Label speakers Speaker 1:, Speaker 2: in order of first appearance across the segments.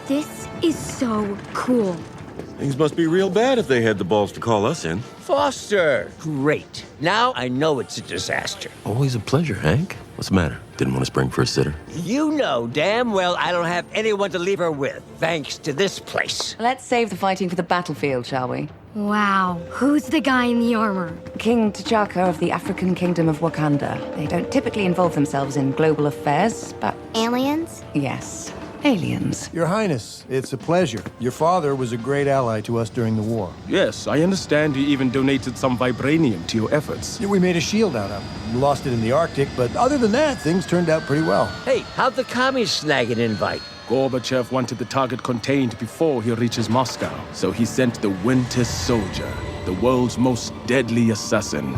Speaker 1: This is so cool.
Speaker 2: Things must be real bad if they had the balls to call us in.
Speaker 3: Foster! Great. Now I know it's a disaster.
Speaker 2: Always a pleasure, Hank. What's the matter? Didn't want to spring for a sitter?
Speaker 3: You know damn well I don't have anyone to leave her with, thanks to this place.
Speaker 4: Let's save the fighting for the battlefield, shall we?
Speaker 1: Wow, who's the guy in the armor?
Speaker 4: King T'Chaka of the African Kingdom of Wakanda. They don't typically involve themselves in global affairs, but
Speaker 1: Aliens?
Speaker 4: yes, aliens.
Speaker 5: Your Highness, it's a pleasure. Your father was a great ally to us during the war.
Speaker 6: Yes, I understand you even donated some vibranium to your efforts.
Speaker 5: Yeah, we made a shield out of it. We lost it in the Arctic, but other than that, things turned out pretty well.
Speaker 3: Hey, how'd the commies snag an invite?
Speaker 6: Gorbachev wanted the target contained before he reaches Moscow, so he sent the Winter Soldier, the world's most deadly assassin.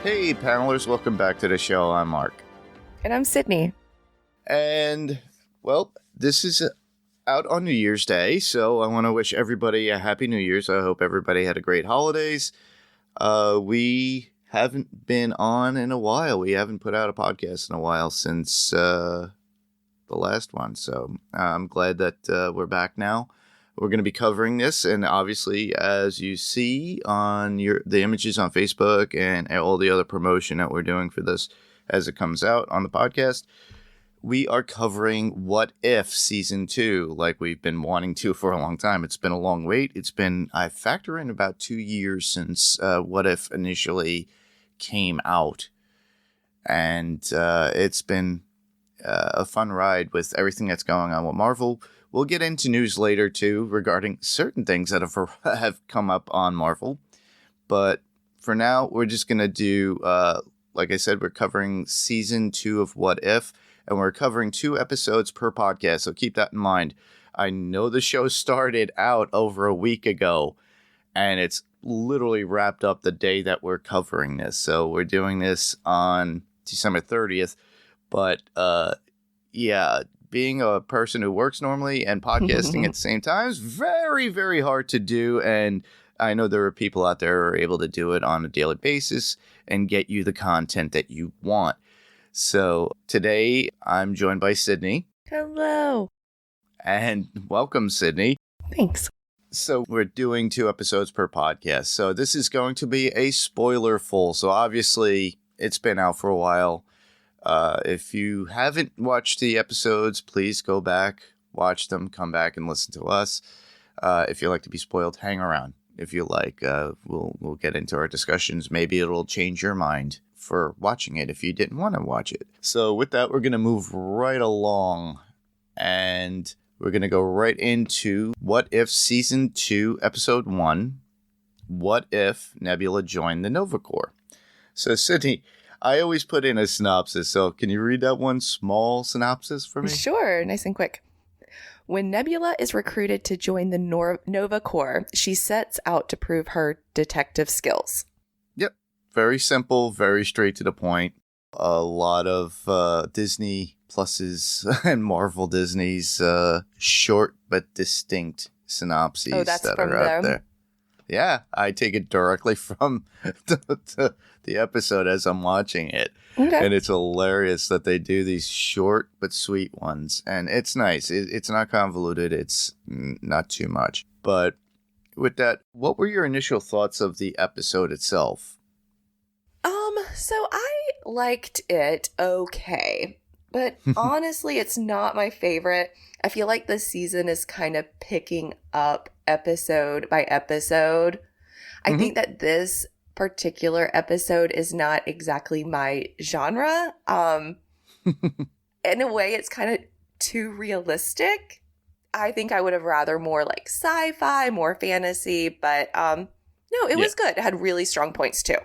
Speaker 7: Hey, panelers, welcome back to the show. I'm Mark.
Speaker 8: And I'm Sydney.
Speaker 7: And, well, this is out on New Year's Day, so I want to wish everybody a Happy New Year's. I hope everybody had a great holidays. We haven't been on in a while. We haven't put out a podcast in a while since the last one, so I'm glad that we're back now. We're going to be covering this, and obviously, as you see on the images on Facebook and all the other promotion that we're doing for this as it comes out on the podcast, we are covering What If Season 2, like we've been wanting to for a long time. It's been a long wait. I factor in about 2 years since What If initially came out, and it's been a fun ride with everything that's going on with Marvel. We'll get into news later, too, regarding certain things that have come up on Marvel. But for now, we're just going to do, like I said, we're covering Season 2 of What If, and we're covering 2 episodes per podcast, so keep that in mind. I know the show started out over a week ago, and it's literally wrapped up the day that we're covering this. So we're doing this on December 30th, but yeah, being a person who works normally and podcasting at the same time is very, very hard to do. And I know there are people out there who are able to do it on a daily basis and get you the content that you want. So today I'm joined by Sydney.
Speaker 8: Hello.
Speaker 7: And welcome, Sydney.
Speaker 8: Thanks.
Speaker 7: So we're doing 2 episodes per podcast. So this is going to be a spoiler full. So obviously it's been out for a while. If you haven't watched the episodes, please go back, watch them, come back and listen to us. If you like to be spoiled, hang around. If you like, we'll get into our discussions. Maybe it'll change your mind for watching it if you didn't want to watch it. So with that, we're going to move right along, and we're going to go right into What If Season 2, Episode 1, What If Nebula Joined the Nova Corps? So Sydney, I always put in a synopsis, so can you read that one small synopsis for me?
Speaker 8: Sure, nice and quick. When Nebula is recruited to join the Nova Corps, she sets out to prove her detective skills.
Speaker 7: Yep. Very simple, very straight to the point. A lot of Disney Plus's and Marvel Disney's short but distinct synopses that are out there. Yeah, I take it directly from the episode as I'm watching it.
Speaker 8: Okay.
Speaker 7: And it's hilarious that they do these short but sweet ones. And it's nice. It's not convoluted. It's not too much. But with that, what were your initial thoughts of the episode itself?
Speaker 8: So I liked it okay. But honestly, it's not my favorite. I feel like this season is kind of picking up episode by episode. I think that this particular episode is not exactly my genre. In a way, it's kind of too realistic. I think I would have rather more like sci-fi, more fantasy, but no, it was good. It had really strong points too.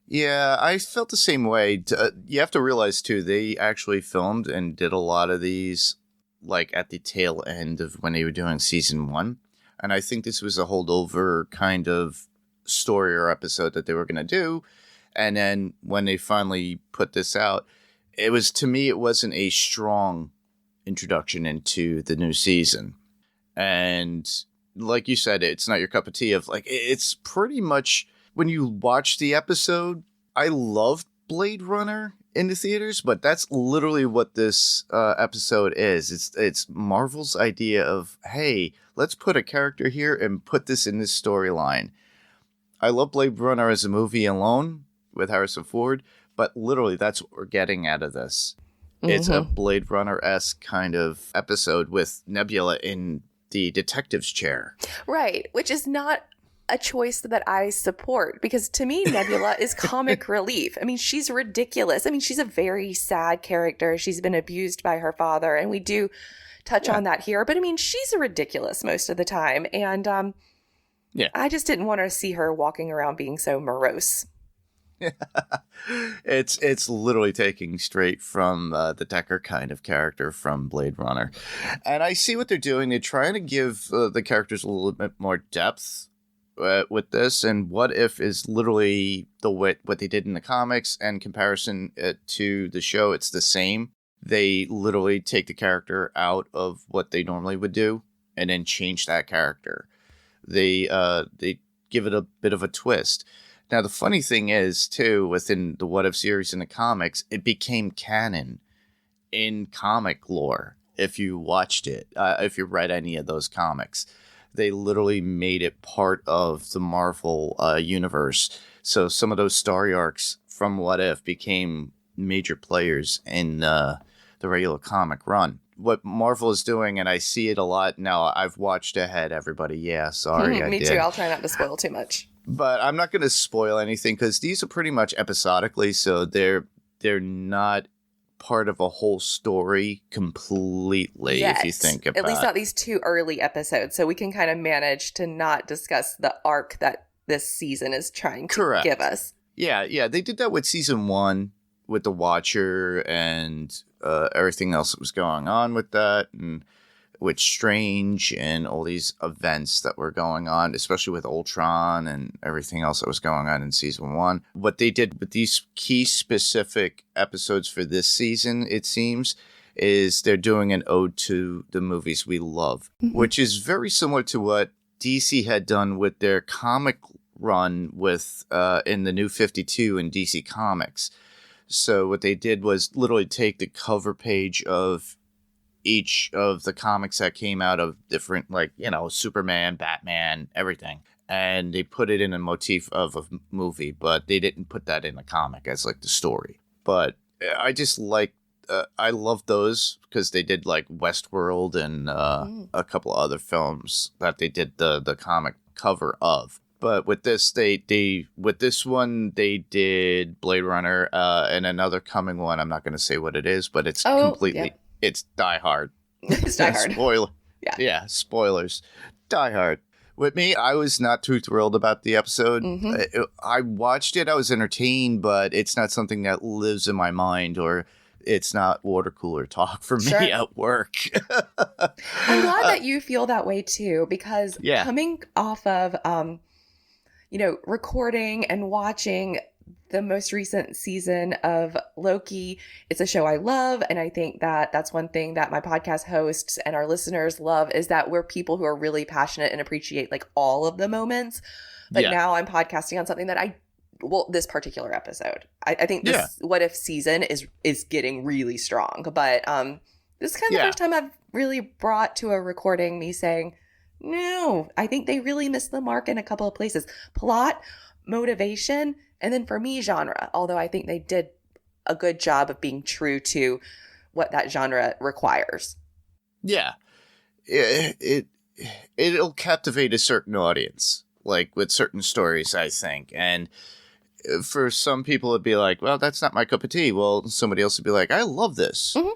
Speaker 7: Yeah, I felt the same way. You have to realize, too, they actually filmed and did a lot of these, like, at the tail end of when they were doing Season 1. And I think this was a holdover kind of story or episode that they were going to do. And then when they finally put this out, to me, it wasn't a strong introduction into the new season. And like you said, it's not your cup of tea. It's pretty much, when you watch the episode, I loved Blade Runner in the theaters, but that's literally what this episode is. It's Marvel's idea of, hey, let's put a character here and put this in this storyline. I love Blade Runner as a movie alone with Harrison Ford, but literally that's what we're getting out of this. It's a Blade Runner-esque kind of episode with Nebula in the detective's chair.
Speaker 8: Right, which is not a choice that I support, because to me, Nebula is comic relief. I mean, she's ridiculous. I mean, she's a very sad character. She's been abused by her father, and we do touch on that here. But I mean, she's ridiculous most of the time. And I just didn't want to see her walking around being so morose.
Speaker 7: It's literally taking straight from the Decker kind of character from Blade Runner. And I see what they're doing. They're trying to give the characters a little bit more depth with this. And What If is literally what they did in the comics, and comparison to the show, it's the same. They literally take the character out of what they normally would do and then change that character. They give it a bit of a twist. Now, the funny thing is, too, within the What If series in the comics, it became canon in comic lore. If you watched it, if you read any of those comics, they literally made it part of the Marvel universe. So some of those story arcs from What If became major players in the regular comic run. What Marvel is doing, and I see it a lot now, I've watched ahead, everybody. Yeah, sorry, I
Speaker 8: Me
Speaker 7: did.
Speaker 8: too. I'll try not to spoil too much.
Speaker 7: But I'm not going to spoil anything because these are pretty much episodically, so they're not part of a whole story completely.
Speaker 8: Yet.
Speaker 7: If you think about it.
Speaker 8: At least not these 2 early episodes, so we can kind of manage to not discuss the arc that this season is trying to give us.
Speaker 7: Yeah, they did that with season 1 with the Watcher and everything else that was going on with that, and with Strange and all these events that were going on, especially with Ultron and everything else that was going on in season 1. What they did with these key specific episodes for this season, it seems, is they're doing an ode to the movies we love, which is very similar to what DC had done with their comic run with in the New 52 in DC Comics. So what they did was literally take the cover page of each of the comics that came out of different, Superman, Batman, everything. And they put it in a motif of a movie, but they didn't put that in a comic as the story. But I just I love those because they did Westworld and a couple other films that they did the comic cover of. But with this, they did Blade Runner and another coming one. I'm not going to say what it is, but it's completely... Yeah. It's Die Hard.
Speaker 8: It's Die Hard.
Speaker 7: Spoiler.
Speaker 8: Yeah,
Speaker 7: spoilers. Die Hard. With me, I was not too thrilled about the episode. I watched it. I was entertained, but it's not something that lives in my mind, or it's not water cooler talk for me at work.
Speaker 8: I'm glad that you feel that way, too, because coming off of, recording and watching the most recent season of Loki, it's a show I love, and I think that that's one thing that my podcast hosts and our listeners love, is that we're people who are really passionate and appreciate all of the moments. But now I'm podcasting on something that this particular episode, I think this What If season is getting really strong. But this is kind of the first time I've really brought to a recording me saying, no, I think they really missed the mark in a couple of places. Plot, motivation, and then for me, genre, although I think they did a good job of being true to what that genre requires.
Speaker 7: Yeah. It'll captivate a certain audience, with certain stories, I think. And for some people, it'd be like, well, that's not my cup of tea. Well, somebody else would be like, I love this. Mm-hmm.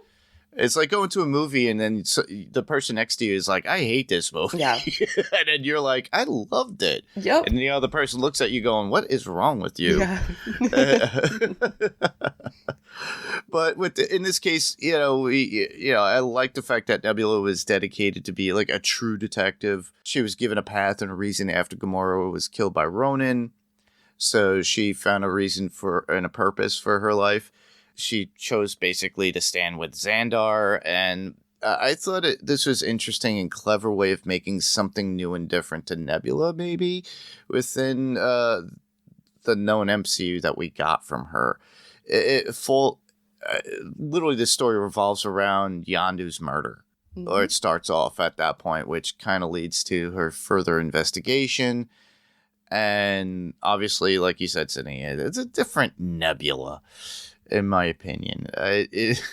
Speaker 7: It's like going to a movie and then the person next to you is like, I hate this movie. Yeah. And then you're like, I loved it. Yep. And the other person looks at you going, what is wrong with you? Yeah. But in this case, I like the fact that Nebula was dedicated to be a true detective. She was given a path and a reason after Gamora was killed by Ronan. So she found a reason and a purpose for her life. she chose basically to stand with Xandar, and I thought this was interesting and clever way of making something new and different to Nebula, maybe within the known MCU that we got from her. Literally, this story revolves around Yondu's murder. Or it starts off at that point, which kind of leads to her further investigation. And obviously, like you said, Sydney, it's a different Nebula, in my opinion. Did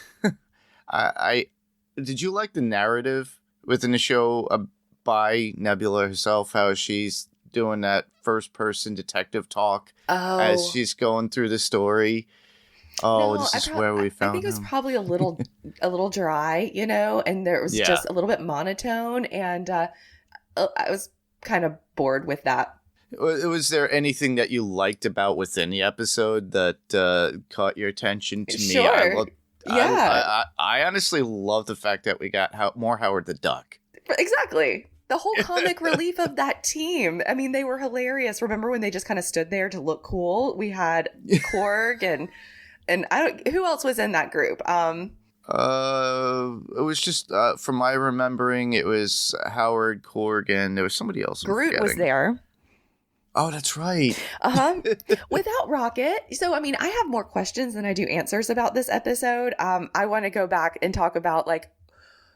Speaker 7: you like the narrative within the show by Nebula herself, how she's doing that first-person detective talk as she's going through the story? Oh,
Speaker 8: No,
Speaker 7: this is where we found
Speaker 8: I think it was
Speaker 7: him.
Speaker 8: probably a little dry, and there was just a little bit monotone, and I was kind of bored with that.
Speaker 7: Was there anything that you liked about within the episode that caught your attention? To me,
Speaker 8: Sure.
Speaker 7: I honestly love the fact that we got more Howard the Duck.
Speaker 8: Exactly. The whole comic relief of that team. I mean, they were hilarious. Remember when they just kind of stood there to look cool? We had Korg and who else was in that group?
Speaker 7: It was just from my remembering, it was Howard, Korg, and there was somebody else.
Speaker 8: Groot was there.
Speaker 7: Oh, that's right.
Speaker 8: Without Rocket. So, I mean, I have more questions than I do answers about this episode. I want to go back and talk about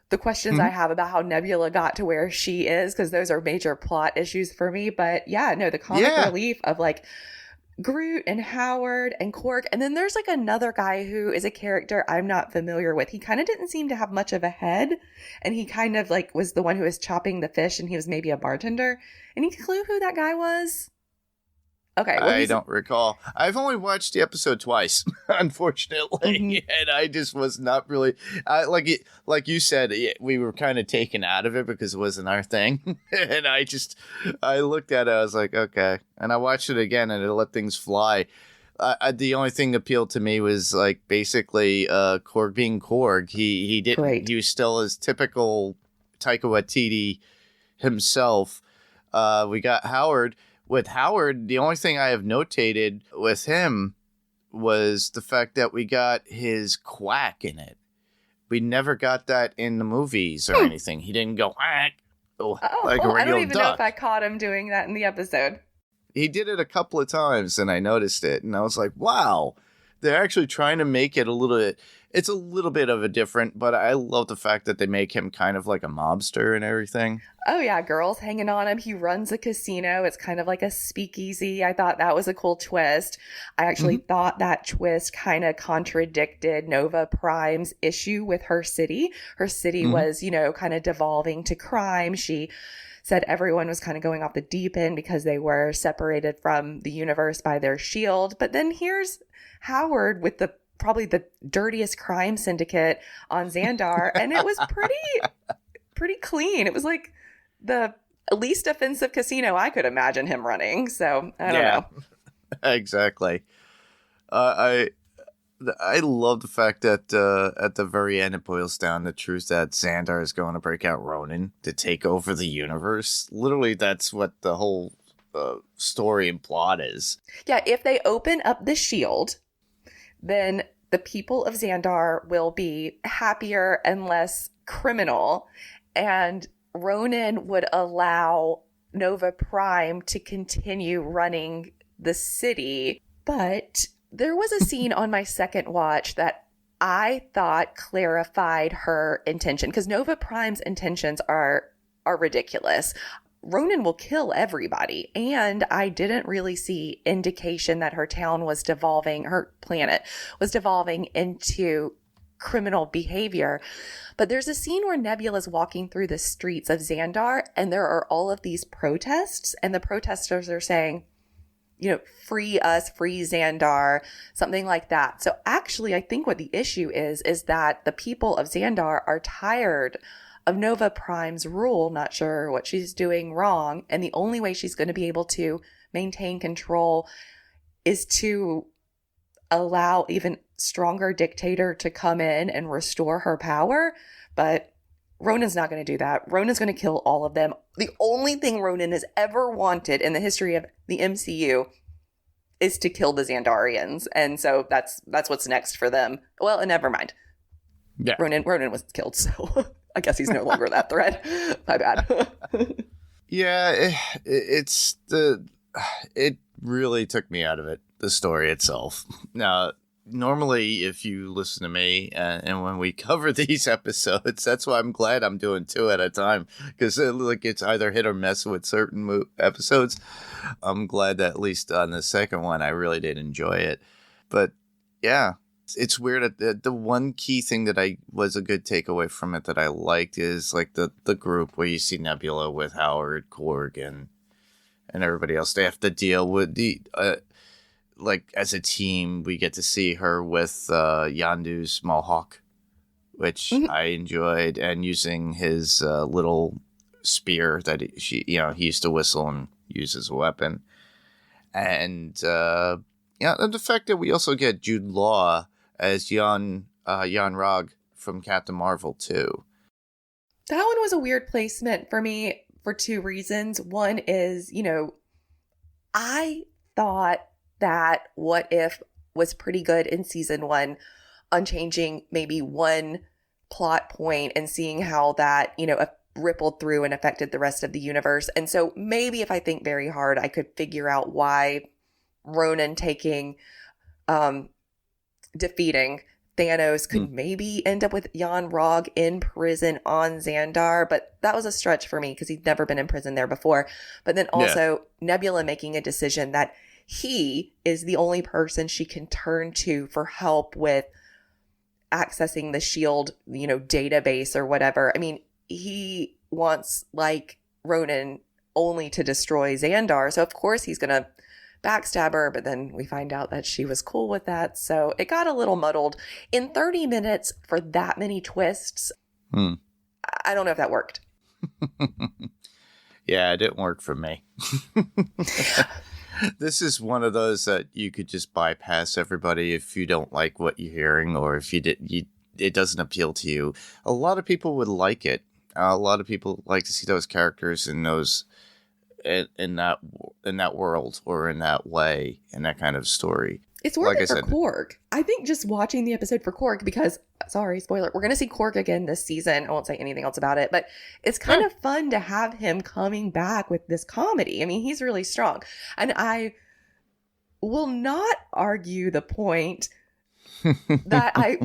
Speaker 8: the questions I have about how Nebula got to where she is, because those are major plot issues for me. But yeah, no, the comic relief of Groot and Howard and Korg. And then there's another guy who is a character I'm not familiar with. He kind of didn't seem to have much of a head. And he kind of was the one who was chopping the fish, and he was maybe a bartender. Any clue who that guy was? Okay. Well,
Speaker 7: I don't recall. I've only watched the episode twice, unfortunately. And I just was not really, like you said, we were kind of taken out of it because it wasn't our thing. And I looked at it, I was like, okay. And I watched it again and it let things fly. The only thing that appealed to me was basically Korg being Korg. He didn't,
Speaker 8: Right.
Speaker 7: He was still his typical Taika Waititi himself. We got Howard. With Howard, the only thing I have notated with him was the fact that we got his quack in it. We never got that in the movies or anything. He didn't go quack like a
Speaker 8: I
Speaker 7: regular
Speaker 8: don't even know
Speaker 7: duck.
Speaker 8: if I caught him doing that in the episode.
Speaker 7: He did it a couple of times, and I noticed it, and I was like, wow. They're actually trying to make it a little bit. It's a little bit of a different, but I love the fact that they make him kind of like a mobster and everything.
Speaker 8: Oh yeah, girls hanging on him. He runs a casino. It's kind of like a speakeasy. I thought that was a cool twist. I actually thought that twist kind of contradicted Nova Prime's issue with her city. Her city was, kind of devolving to crime. She said everyone was kind of going off the deep end because they were separated from the universe by their shield. But then here's Howard with probably the dirtiest crime syndicate on Xandar, and it was pretty clean. It was like the least offensive casino I could imagine him running. So I don't know.
Speaker 7: Exactly. I love the fact that at the very end it boils down to the truth that Xandar is going to break out Ronan to take over the universe. Literally, that's what the whole story and plot is.
Speaker 8: Yeah, if they open up the shield, then the people of Xandar will be happier and less criminal, and Ronan would allow Nova Prime to continue running the city. But there was a scene on my second watch that I thought clarified her intention, because Nova Prime's intentions are ridiculous. Ronan will kill everybody, and I didn't really see indication that her town was devolving, her planet was devolving into criminal behavior. But there's a scene where Nebula's walking through the streets of Xandar, and there are all of these protests, and the protesters are saying, free us, free Xandar, something like that. So actually, I think what the issue is that the people of Xandar are tired of Nova Prime's rule, not sure what she's doing wrong, and the only way she's going to be able to maintain control is to allow even stronger dictator to come in and restore her power. But Ronan's not going to do that. Ronan's going to kill all of them. The only thing Ronan has ever wanted in the history of the MCU is to kill the Xandarians. And so that's what's next for them. Well, and never mind.
Speaker 7: Yeah.
Speaker 8: Ronan was killed, so I guess he's no longer that threat. My bad.
Speaker 7: Yeah, it really took me out of it, the story itself. Now, normally, if you listen to me and when we cover these episodes, that's why I'm glad I'm doing 2 at a time, because it's either hit or miss with certain episodes. I'm glad that at least on the second one, I really did enjoy it. But yeah, it's weird. The one key thing that was a good takeaway from it that I liked is like the group where you see Nebula with Howard, Korg, and everybody else. They have to deal with the like as a team. We get to see her with Yondu's Mohawk, which I enjoyed, and using his little spear that he used to whistle and use as a weapon. And the fact that we also get Jude Law as Jan Rog from Captain Marvel too.
Speaker 8: That one was a weird placement for me for 2 reasons. One is, I thought that What If was pretty good in season 1 on changing maybe one plot point and seeing how that, rippled through and affected the rest of the universe. And so maybe if I think very hard, I could figure out why Ronan defeating Thanos could maybe end up with Jan Rog in prison on Xandar, but that was a stretch for me because he'd never been in prison there before. But then also Nebula making a decision that he is the only person she can turn to for help with accessing the SHIELD, database or whatever. I mean, he wants, like Ronan, only to destroy Xandar, so of course he's going to backstab her, but then we find out that she was cool with that, so it got a little muddled. In 30 minutes for that many twists, I don't know if that worked.
Speaker 7: Yeah, it didn't work for me. This is one of those that you could just bypass everybody if you don't like what you're hearing, or if it doesn't appeal to you. A lot of people would like it. A lot of people like to see those characters in those in that world or in that way, in that kind of story.
Speaker 8: It's worth it for Korg. I think just watching the episode for Korg, because, sorry, spoiler, we're going to see Korg again this season. I won't say anything else about it, but it's kind of fun to have him coming back with this comedy. I mean, he's really strong. And I will not argue the point that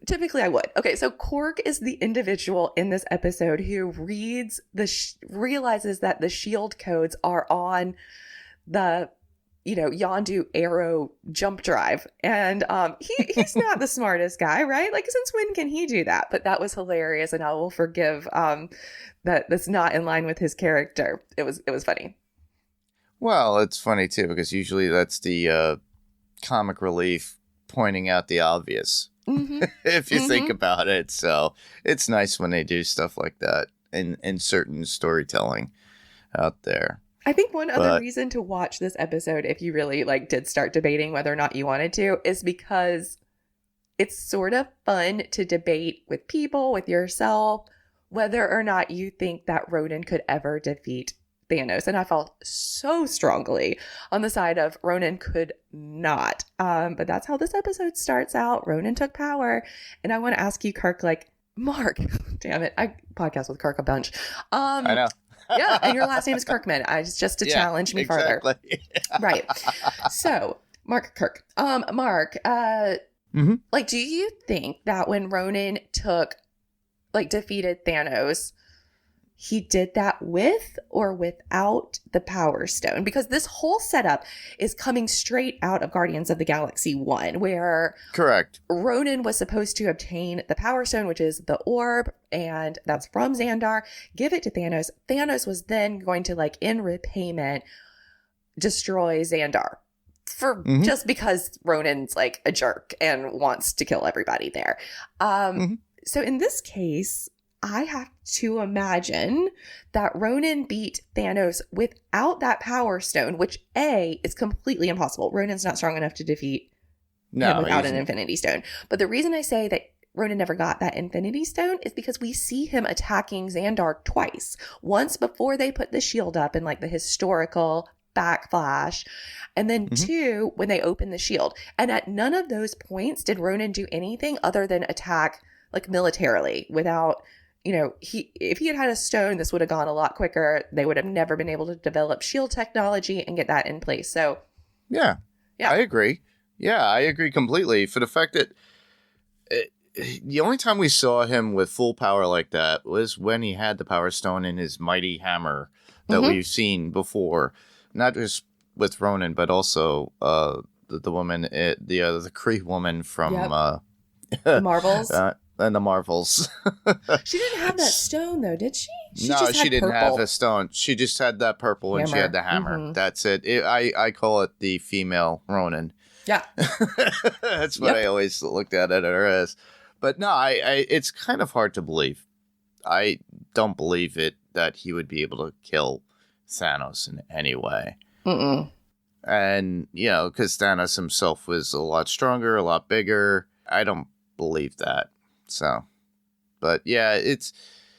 Speaker 8: typically I would. Okay, so Korg is the individual in this episode who reads realizes that the SHIELD codes are on the Yondu Arrow jump drive. And he's not the smartest guy, right? Like, since when can he do that? But that was hilarious, and I will forgive that's not in line with his character. It was funny.
Speaker 7: Well, it's funny too, because usually that's the comic relief pointing out the obvious. If you think about it. So it's nice when they do stuff like that in certain storytelling out there.
Speaker 8: I think one other reason to watch this episode, if you really did start debating whether or not you wanted to, is because it's sort of fun to debate with people, with yourself, whether or not you think that Ronan could ever defeat Thanos. And I felt so strongly on the side of Ronan could not. But that's how this episode starts out. Ronan took power. And I want to ask you, Kirk, Mark, damn it, I podcast with Kirk a bunch.
Speaker 7: I know.
Speaker 8: Yeah, and your last name is Kirkman. It's just to challenge me further. Right. So, Mark Kirk. Mark, do you think that when Ronan defeated Thanos, he did that with or without the Power Stone? Because this whole setup is coming straight out of Guardians of the Galaxy 1, where
Speaker 7: correct,
Speaker 8: Ronan was supposed to obtain the Power Stone, which is the orb, and that's from Xandar, give it to Thanos. Thanos was then going to, in repayment, destroy Xandar. For just because Ronan's a jerk and wants to kill everybody there. So in this case, I have to imagine that Ronan beat Thanos without that Power Stone, which is completely impossible. Ronan's not strong enough to defeat him without an Infinity Stone. But the reason I say that Ronan never got that Infinity Stone is because we see him attacking Xandar twice. Once before they put the shield up in the historical backflash. And then two, when they open the shield. And at none of those points did Ronan do anything other than attack like militarily without, you know, if he had had a stone, this would have gone a lot quicker. They would have never been able to develop shield technology and get that in place. So
Speaker 7: Yeah. I agree. Yeah, I agree completely. For the fact that the only time we saw him with full power like that was when he had the Power Stone in his mighty hammer that we've seen before. Not just with Ronan, but also the woman, the Kree woman from
Speaker 8: the Marvels.
Speaker 7: And the Marvels.
Speaker 8: She didn't have that stone, though, did she?
Speaker 7: No, she didn't have a stone. She just had that purple and she had the hammer. That's it. I call it the female Ronan.
Speaker 8: Yeah.
Speaker 7: That's what I always looked at her as. But no, I it's kind of hard to believe. I don't believe it that he would be able to kill Thanos in any way. And, you know, because Thanos himself was a lot stronger, a lot bigger. I don't believe that. So, but yeah,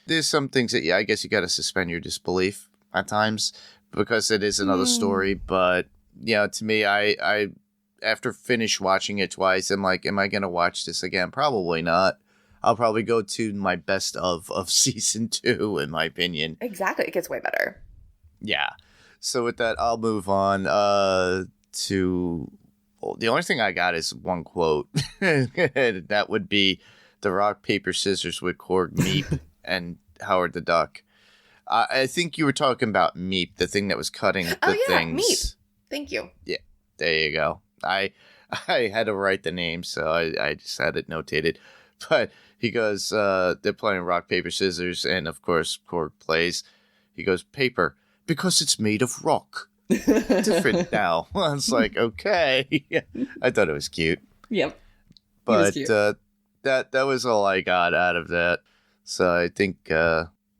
Speaker 7: there's some things that, I guess you got to suspend your disbelief at times because it is another story. But, you know, to me, I after finish watching it twice, I'm like, am I going to watch this again? Probably not. I'll probably go to my best of season 2, in my opinion.
Speaker 8: Exactly. It gets way better.
Speaker 7: Yeah. So with that, I'll move on to... Well, the only thing I got is one quote. That would be the rock, paper, scissors with Korg, Meep, and Howard the Duck. I think you were talking about Meep, the thing that was cutting the things.
Speaker 8: Meep. Thank you.
Speaker 7: Yeah, there you go. I had to write the name, so I just had it notated. But he goes, they're playing rock, paper, scissors, and of course Korg plays. He goes, paper, because it's made of rock. Different now. I was like, okay. I thought it was cute.
Speaker 8: Yep.
Speaker 7: But that was all I got out of that. So I think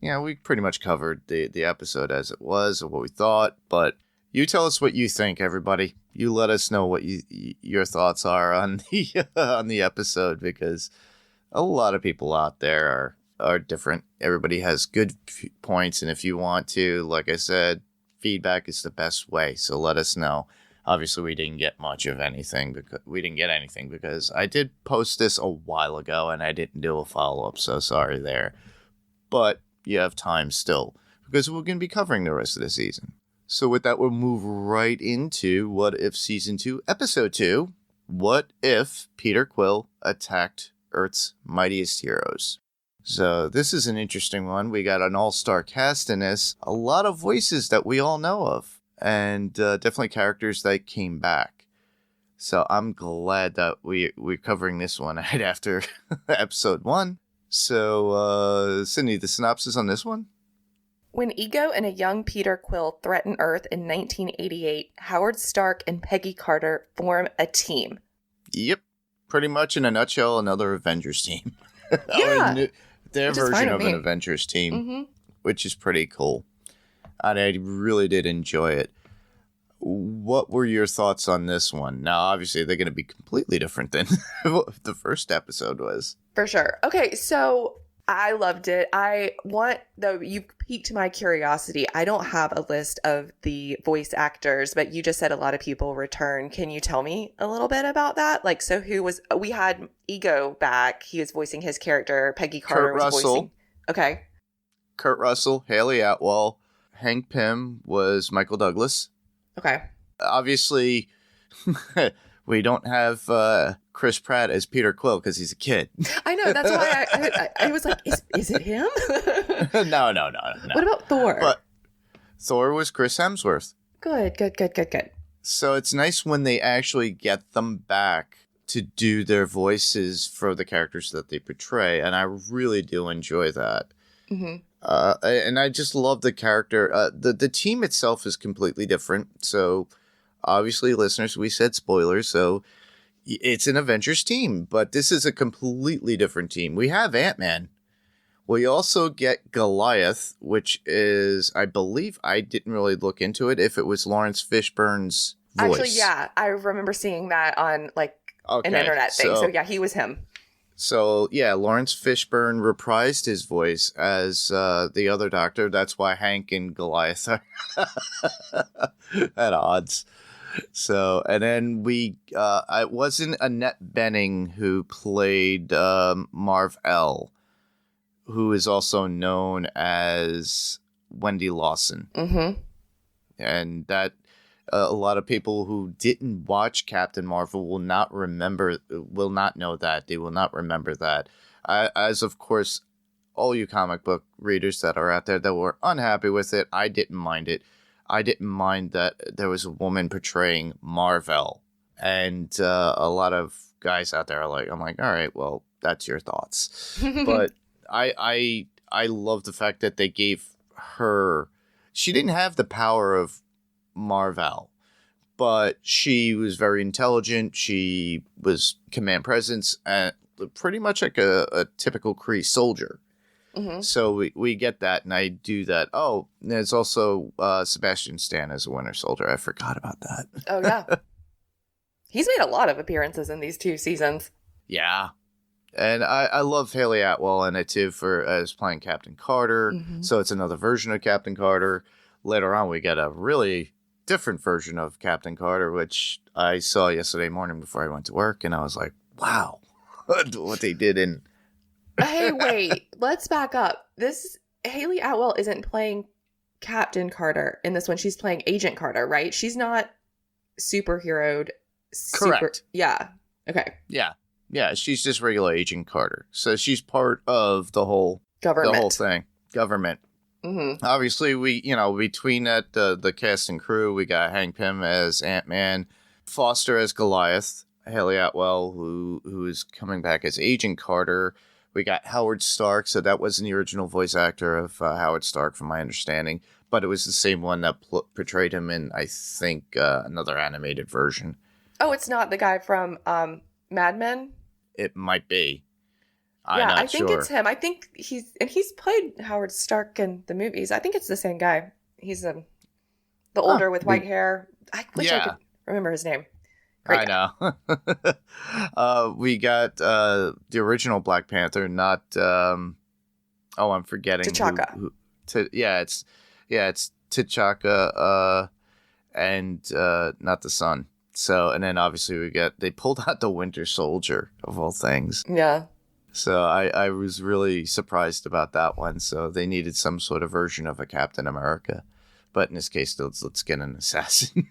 Speaker 7: we pretty much covered the episode as it was, or what we thought. But you tell us what you think, everybody. You let us know what your thoughts are on the episode, because a lot of people out there are different. Everybody has good points, and if you want to, like I said, feedback is the best way. So let us know. Obviously, we didn't get much of anything because I did post this a while ago and I didn't do a follow-up. So sorry there. But you have time still because we're going to be covering the rest of the season. So with that, we'll move right into What If Season 2, Episode 2. What if Peter Quill attacked Earth's mightiest heroes? So this is an interesting one. We got an all-star cast in this. A lot of voices that we all know of. And definitely characters that came back. So I'm glad that we're covering this one right after episode 1. So, Sydney, the synopsis on this one?
Speaker 8: When Ego and a young Peter Quill threaten Earth in 1988, Howard Stark and Peggy Carter form a team.
Speaker 7: Yep. Pretty much in a nutshell, another Avengers team.
Speaker 8: Yeah.
Speaker 7: Their version of an Avengers team, which is pretty cool. And I really did enjoy it. What were your thoughts on this one? Now, obviously, they're going to be completely different than what the first episode was.
Speaker 8: For sure. Okay, so I loved it. You piqued my curiosity. I don't have a list of the voice actors, but you just said a lot of people return. Can you tell me a little bit about that? Like, so we had Ego back. He was voicing his character. Peggy Carter was voicing. Okay.
Speaker 7: Kurt Russell, Haley Atwell, Hank Pym was Michael Douglas.
Speaker 8: Okay.
Speaker 7: Obviously, we don't have Chris Pratt as Peter Quill because he's a kid.
Speaker 8: I know. That's why I was like, is it him?
Speaker 7: No.
Speaker 8: What about Thor?
Speaker 7: But Thor was Chris Hemsworth.
Speaker 8: Good.
Speaker 7: So it's nice when they actually get them back to do their voices for the characters that they portray. And I really do enjoy that. Mm-hmm. And I just love the character. The team itself is completely different. So obviously, listeners, we said spoilers. So it's an Avengers team, but this is a completely different team. We have Ant-Man. We also get Goliath, which is, I believe, I didn't really look into it, if it was Lawrence Fishburne's voice.
Speaker 8: Actually, yeah. I remember seeing that on an internet thing. So yeah, he was him.
Speaker 7: So, yeah, Lawrence Fishburne reprised his voice as the other Doctor. That's why Hank and Goliath are at odds. So, and then it wasn't Annette Bening who played Marv L, who is also known as Wendy Lawson.
Speaker 8: Mm-hmm.
Speaker 7: And that a lot of people who didn't watch Captain Marvel will not know that. They will not remember that. As of course, all you comic book readers that are out there that were unhappy with it, I didn't mind it. I didn't mind that there was a woman portraying Marvel. And a lot of guys out there are like, I'm like, all right, well, that's your thoughts. But I love the fact that they gave her, she didn't have the power of Marvel, but she was very intelligent. She was command presence and pretty much like a typical Kree soldier. Mm-hmm. So we get that, and I do that. Oh, there's also Sebastian Stan as a Winter Soldier. I forgot about that.
Speaker 8: Oh, yeah. He's made a lot of appearances in these 2 seasons.
Speaker 7: Yeah. And I love Haley Atwell in it, too, as playing Captain Carter. Mm-hmm. So it's another version of Captain Carter. Later on, we get a really different version of Captain Carter, which I saw yesterday morning before I went to work, and I was like, wow, what they did in...
Speaker 8: Hey, wait, let's back up. This Haley Atwell isn't playing Captain Carter in this one. She's playing Agent Carter, right? She's not superheroed.
Speaker 7: Correct.
Speaker 8: Yeah. Okay.
Speaker 7: Yeah, she's just regular Agent Carter. So she's part of the whole
Speaker 8: government.
Speaker 7: The whole thing. Government.
Speaker 8: Mm-hmm.
Speaker 7: Obviously, between that, the cast and crew, we got Hank Pym as Ant-Man, Foster as Goliath, Haley Atwell, who is coming back as Agent Carter. We got Howard Stark, so that wasn't the original voice actor of Howard Stark, from my understanding, but it was the same one that portrayed him in, I think, another animated version.
Speaker 8: Oh, it's not the guy from Mad Men?
Speaker 7: It might be.
Speaker 8: I think it's him. I think he's played Howard Stark in the movies. I think it's the same guy. He's the older with white hair. I wish I could remember his name. Great
Speaker 7: I know. We got the original Black Panther, not I'm forgetting
Speaker 8: T'Chaka.
Speaker 7: It's T'Chaka and not the Sun. So, and then obviously they pulled out the Winter Soldier of all things.
Speaker 8: Yeah.
Speaker 7: So I was really surprised about that one. So they needed some sort of version of a Captain America. But in this case, let's get an assassin.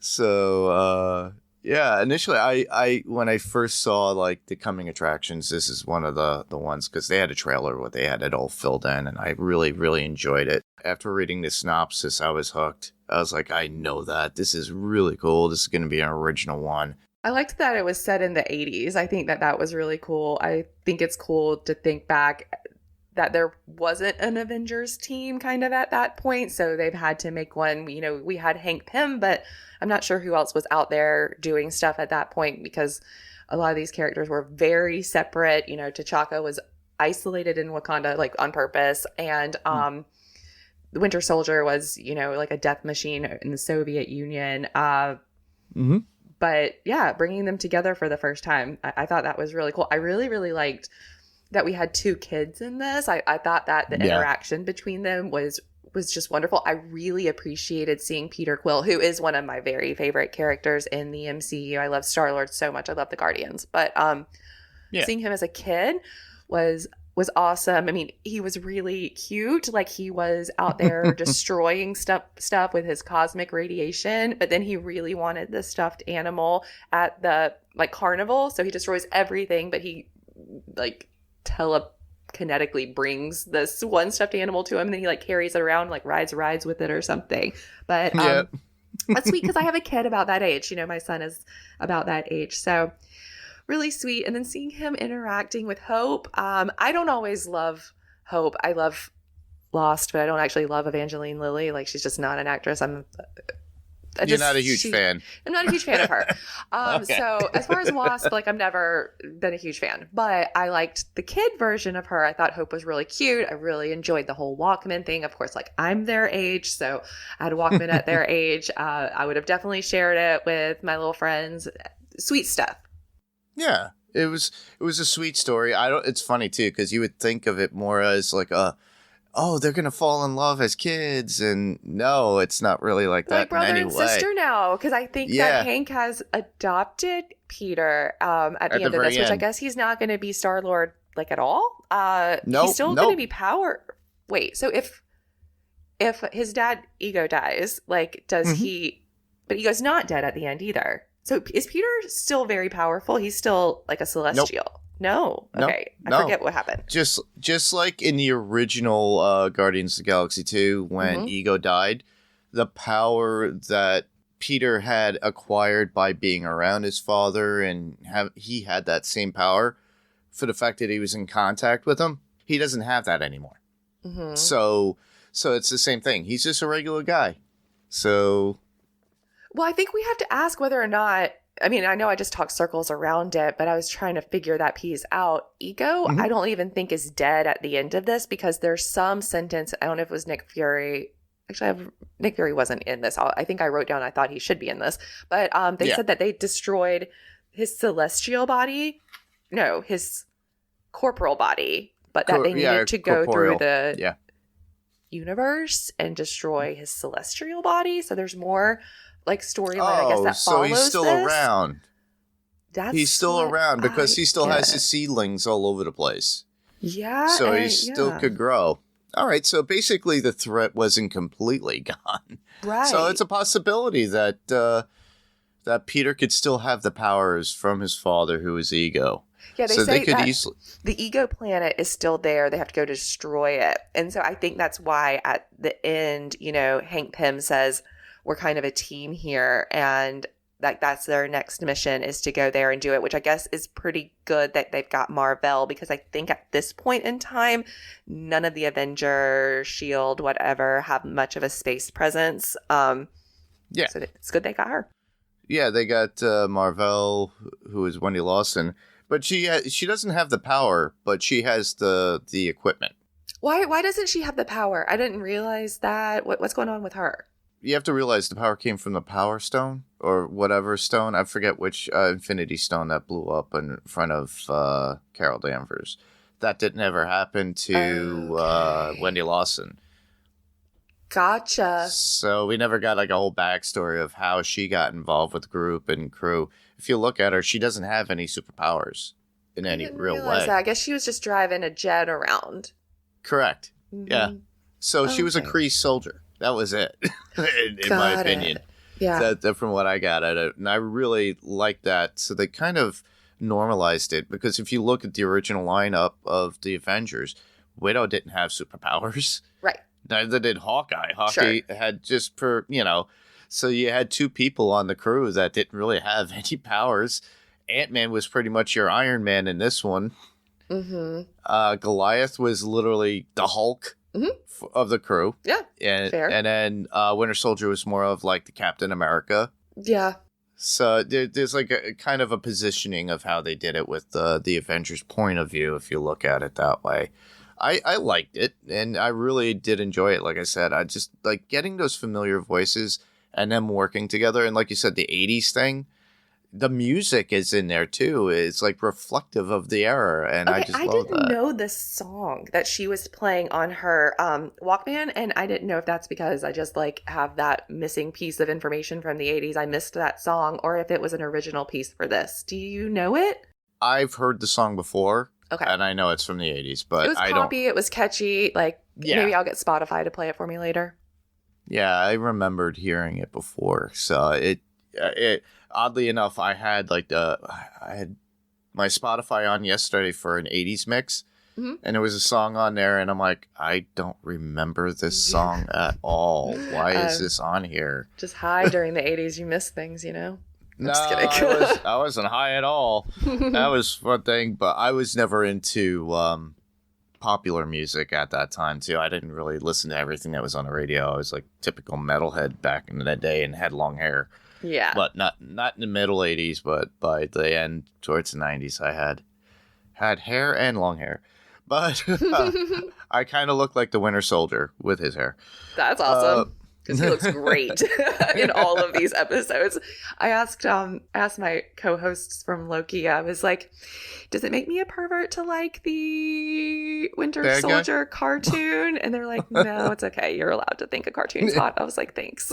Speaker 7: So, initially I when I first saw like the coming attractions, this is one of the ones, because they had a trailer where they had it all filled in, and I really, really enjoyed it. After reading the synopsis, I was hooked. I was like, I know that. This is really cool. This is going to be an original one.
Speaker 8: I liked that it was set in the 80s. I think that was really cool. I think it's cool to think back that there wasn't an Avengers team kind of at that point. So they've had to make one. You know, we had Hank Pym, but I'm not sure who else was out there doing stuff at that point, because a lot of these characters were very separate. You know, T'Chaka was isolated in Wakanda, like on purpose. And the Winter Soldier was, you know, like a death machine in the Soviet Union. But yeah, bringing them together for the first time, I thought that was really cool. I really, really liked that we had 2 kids in this. I thought that the interaction between them was just wonderful. I really appreciated seeing Peter Quill, who is one of my very favorite characters in the MCU. I love Star-Lord so much. I love the Guardians. But seeing him as a kid was awesome. I mean, he was really cute. Like, he was out there destroying stuff with his cosmic radiation, but then he really wanted the stuffed animal at the carnival. So he destroys everything, but he telekinetically brings this one stuffed animal to him, and then he carries it around, rides with it or something. But that's sweet, because I have a kid about that age. You know, my son is about that age. So really sweet. And then seeing him interacting with Hope. I don't always love Hope. I love Lost, but I don't actually love Evangeline Lilly. She's just not an actress I'm
Speaker 7: You're not a huge fan.
Speaker 8: I'm not a huge fan of her.
Speaker 7: Okay.
Speaker 8: So as far as Wasp, like I've never been a huge fan, but I liked the kid version of her. I thought Hope was really cute. I really enjoyed the whole Walkman thing. Of course, like I'm their age, so I had a Walkman at their age. I would have definitely shared it with my little friends. Sweet stuff.
Speaker 7: Yeah, it was a sweet story. It's funny too because you would think of it more as like they're gonna fall in love as kids, and no, it's not really like
Speaker 8: They're
Speaker 7: that
Speaker 8: like brother
Speaker 7: in any
Speaker 8: and
Speaker 7: way.
Speaker 8: sister now, because I think
Speaker 7: Yeah.
Speaker 8: that Hank has adopted Peter at the end of
Speaker 7: very
Speaker 8: this, which I
Speaker 7: end.
Speaker 8: guess he's not going to be Star-Lord like at all.
Speaker 7: Nope,
Speaker 8: He's still going to
Speaker 7: nope.
Speaker 8: be Power. Wait, so if his dad Ego dies, like does
Speaker 7: Mm-hmm.
Speaker 8: he? But Ego's not dead at the end either. So is Peter still very powerful? He's still like a Celestial. No.
Speaker 7: Nope.
Speaker 8: Okay.
Speaker 7: No.
Speaker 8: I forget what happened.
Speaker 7: Just like in the original Guardians of the Galaxy 2, when
Speaker 8: Mhm.
Speaker 7: Ego died, the power that Peter had acquired by being around his father and he had that same power for the fact that he was in contact with him. He doesn't have that anymore.
Speaker 8: Mm-hmm.
Speaker 7: So it's the same thing. He's just a regular guy. So
Speaker 8: Well, I think we have to ask whether or not. I mean, I know I just talked circles around it, but I was trying to figure that piece out. Ego,
Speaker 7: Mhm.
Speaker 8: I don't even think is dead at the end of this because there's some sentence. I don't know if it was Nick Fury. Actually, Nick Fury wasn't in this. I think I wrote down I thought he should be in this. But they
Speaker 7: Yeah.
Speaker 8: said that they destroyed his celestial body. No, his corporal body. But that they needed to go
Speaker 7: corporeal.
Speaker 8: through the
Speaker 7: Yeah.
Speaker 8: universe and destroy his celestial body. So there's more like storyline, I guess, that
Speaker 7: so
Speaker 8: follows
Speaker 7: he's still
Speaker 8: this.
Speaker 7: around.
Speaker 8: That's
Speaker 7: He's still
Speaker 8: what
Speaker 7: around because
Speaker 8: I
Speaker 7: he still has
Speaker 8: get.
Speaker 7: his seedlings all over the place.
Speaker 8: Yeah.
Speaker 7: So he
Speaker 8: and-
Speaker 7: still
Speaker 8: yeah.
Speaker 7: could grow. All right, so basically the threat wasn't completely gone.
Speaker 8: Right.
Speaker 7: So it's a possibility that that Peter could still have the powers from his father, who is Ego.
Speaker 8: yeah, they
Speaker 7: so
Speaker 8: say
Speaker 7: they could
Speaker 8: that
Speaker 7: easily.
Speaker 8: the ego planet is still there. They have to go destroy it. And so I think that's why at the end, Hank Pym says, we're kind of a team here. And that's their next mission is to go there and do it, which I guess is pretty good that they've got Marvel, because I think at this point in time, none of the Avenger, Shield, whatever, have much of a space presence.
Speaker 7: Yeah.
Speaker 8: So it's good they got her.
Speaker 7: Yeah, they got Marvel, who is Wendy Lawson, but she doesn't have the power, but she has the equipment.
Speaker 8: Why doesn't she have the power? I didn't realize that. What's going on with her?
Speaker 7: You have to realize the power came from the Power Stone or whatever stone. I forget which Infinity Stone that blew up in front of Carol Danvers. That didn't ever happen to Wendy Lawson.
Speaker 8: Gotcha.
Speaker 7: So we never got like a whole backstory of how she got involved with the group and crew. If you look at her, she doesn't have any superpowers in any
Speaker 8: Didn't
Speaker 7: real
Speaker 8: realize
Speaker 7: way.
Speaker 8: that. I guess she was just driving a jet around.
Speaker 7: Correct. Yeah.
Speaker 8: Mhm.
Speaker 7: So she was a
Speaker 8: Okay.
Speaker 7: Kree soldier. That was it, in my
Speaker 8: Got
Speaker 7: opinion.
Speaker 8: it. Yeah.
Speaker 7: That from what I got at it, and I really like that. So they kind of normalized it because if you look at the original lineup of the Avengers, Widow didn't have superpowers.
Speaker 8: Right.
Speaker 7: Neither did Hawkeye. Hawkeye had just so you had two people on the crew that didn't really have any powers. Ant-Man was pretty much your Iron Man in this one.
Speaker 8: Mm-hmm.
Speaker 7: Goliath was literally the Hulk of the crew.
Speaker 8: Yeah.
Speaker 7: And
Speaker 8: Fair.
Speaker 7: and then Winter Soldier was more of like the Captain America.
Speaker 8: Yeah.
Speaker 7: So there's like a kind of a positioning of how they did it with the Avengers point of view, if you look at it that way. I liked it, and I really did enjoy it. Like I said, I just like getting those familiar voices and them working together. And like you said, the 80s thing, the music is in there too. It's like reflective of the era, and I
Speaker 8: Okay,
Speaker 7: just
Speaker 8: I
Speaker 7: love
Speaker 8: didn't
Speaker 7: that.
Speaker 8: know this song that she was playing on her Walkman, and I didn't know if that's because I just like have that missing piece of information from the 80s. I missed that song, or if it was an original piece for this. Do you know it?
Speaker 7: I've heard the song before,
Speaker 8: Okay.
Speaker 7: and I know it's from the 80s, but
Speaker 8: It was
Speaker 7: I
Speaker 8: poppy. It was catchy. Like,
Speaker 7: Yeah.
Speaker 8: maybe I'll get Spotify to play it for me later.
Speaker 7: Yeah, I remembered hearing it before. So it oddly enough, I had my Spotify on yesterday for an 80s mix,
Speaker 8: Mhm.
Speaker 7: and there was a song on there, and I'm like, I don't remember this song at all. Why is this on here?
Speaker 8: Just high during the 80s. You miss things, you know?
Speaker 7: No,
Speaker 8: just kidding.
Speaker 7: I wasn't high at all. That was one thing, but I was never into popular music at that time too. I didn't really listen to everything that was on the radio. I was like typical metalhead back in that day and had long hair.
Speaker 8: Yeah.
Speaker 7: But not in the middle 80s, but by the end towards the 90s I had hair and long hair. But I kind of looked like the Winter Soldier with his hair.
Speaker 8: That's awesome. Because he looks great in all of these episodes. I asked my co-hosts from Loki, I was like, does it make me a pervert to like the Winter
Speaker 7: Bad guy?
Speaker 8: Soldier cartoon? And they're like, no, it's okay. You're allowed to think a cartoon's hot. I was like, thanks.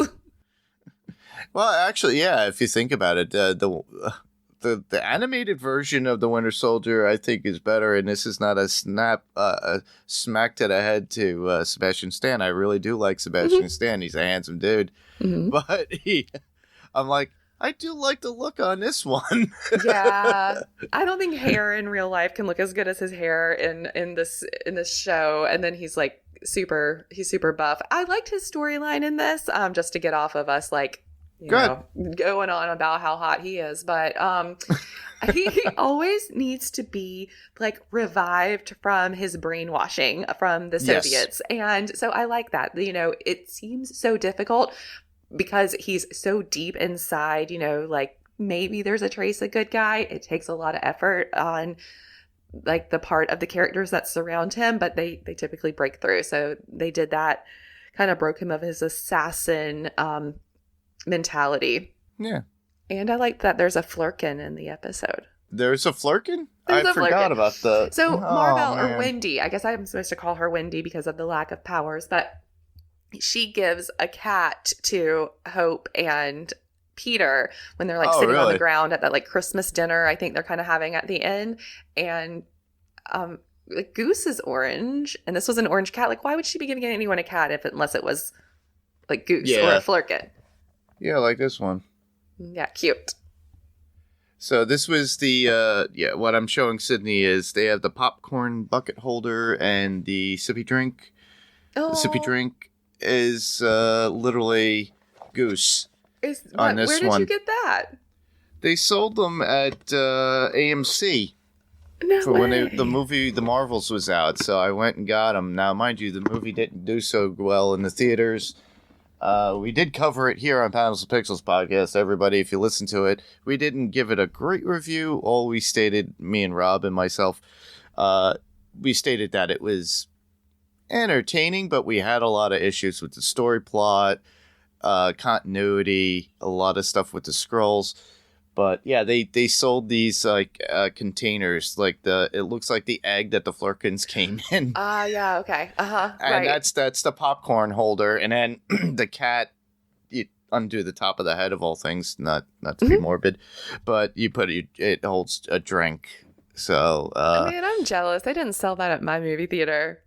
Speaker 7: Well, actually, yeah, if you think about it, the animated version of the Winter Soldier, I think, is better, and this is not a smack to the head to Sebastian Stan. I really do like Sebastian Stan. He's a handsome dude, but I'm like, I do like the look on this one.
Speaker 8: Yeah, I don't think hair in real life can look as good as his hair in this show. And then he's like super buff. I liked his storyline in this, just to get off of us like. Going on about how hot he is, but he always needs to be like revived from his brainwashing from the Soviets. And so I like that. It seems so difficult because he's so deep inside, like maybe there's a trace of good guy. It takes a lot of effort on like the part of the characters that surround him, but they typically break through. So they did that, kind of broke him of his assassin mentality.
Speaker 7: Yeah.
Speaker 8: And I like that there's a Flurkin in the episode.
Speaker 7: There's a Flurkin?
Speaker 8: There's
Speaker 7: I
Speaker 8: a
Speaker 7: forgot
Speaker 8: Flurkin.
Speaker 7: about the...
Speaker 8: So Marvel
Speaker 7: man.
Speaker 8: or Wendy, I guess I'm supposed to call her Wendy because of the lack of powers, but she gives a cat to Hope and Peter when they're like sitting on the ground at that like Christmas dinner I think they're kind of having at the end. And like Goose is orange and this was an orange cat. Like why would she be giving anyone a cat unless it was like Goose or a Flurkin?
Speaker 7: Yeah, like this one.
Speaker 8: Yeah, cute.
Speaker 7: So this was the, what I'm showing Sydney is they have the popcorn bucket holder and the sippy drink.
Speaker 8: Oh.
Speaker 7: The sippy drink is literally Goose on this
Speaker 8: where
Speaker 7: one.
Speaker 8: did you get that?
Speaker 7: They sold them at AMC
Speaker 8: No way.
Speaker 7: when the movie The Marvels was out. So I went and got them. Now, mind you, the movie didn't do so well in the theaters. We did cover it here on Panels of Pixels podcast. Everybody, if you listen to it, we didn't give it a great review. All we stated, me and Rob and myself, we stated that it was entertaining, but we had a lot of issues with the story plot, continuity, a lot of stuff with the scrolls. But yeah, they sold these like containers, like it looks like the egg that the Flurkins came in.
Speaker 8: Yeah, okay.
Speaker 7: And
Speaker 8: right.
Speaker 7: that's the popcorn holder, and then the cat, you undo the top of the head of all things, not to be morbid, but you put it holds a drink. So
Speaker 8: Man, I'm jealous. They didn't sell that at my movie theater.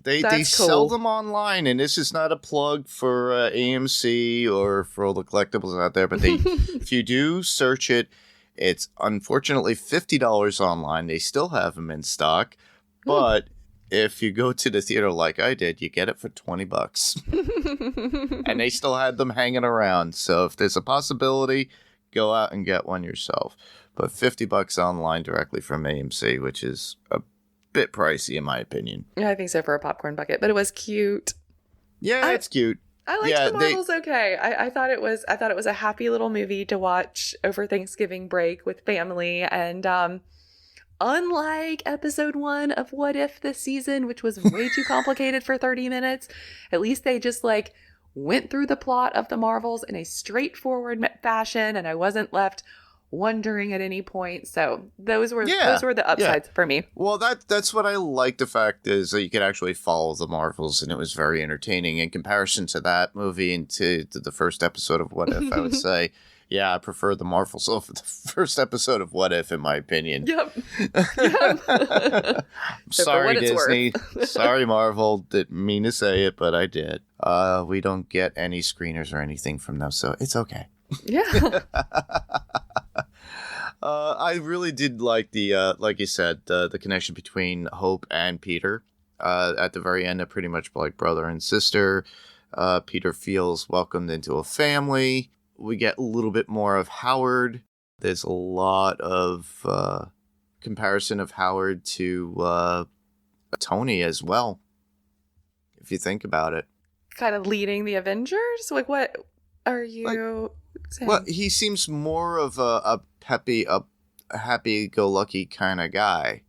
Speaker 7: They
Speaker 8: That's
Speaker 7: sell
Speaker 8: cool.
Speaker 7: them online, and this is not a plug for AMC or for all the collectibles out there, but if you do search it, it's unfortunately $50 online. They still have them in stock, but if you go to the theater like I did, you get it for $20. And they still had them hanging around, so if there's a possibility, go out and get one yourself. But $50 online directly from AMC, which is a bit pricey in my opinion.
Speaker 8: Yeah, I think so for a popcorn bucket, but it was cute.
Speaker 7: Yeah, it's cute.
Speaker 8: I liked the Marvels okay. I thought it was a happy little movie to watch over Thanksgiving break with family. And unlike episode 1 of What If this season, which was way too complicated for 30 minutes, at least they just like went through the plot of the Marvels in a straightforward fashion, and I wasn't left wondering at any point. So those were the upsides for me.
Speaker 7: Well, that's what I like. The fact is that you could actually follow the Marvels, and it was very entertaining in comparison to that movie and to the first episode of What If. I would say, yeah, I prefer the Marvels over the first episode of What If, in my opinion.
Speaker 8: Yep.
Speaker 7: Sorry, Disney. Sorry, Marvel. Didn't mean to say it, but I did. We don't get any screeners or anything from them, so it's okay.
Speaker 8: Yeah.
Speaker 7: I really did like the, like you said, the connection between Hope and Peter. At the very end, they're pretty much like brother and sister. Peter feels welcomed into a family. We get a little bit more of Howard. There's a lot of comparison of Howard to Tony as well, if you think about it.
Speaker 8: Kind of leading the Avengers? Like, what are you saying?
Speaker 7: Well, he seems more of a peppy, a happy-go-lucky kind of guy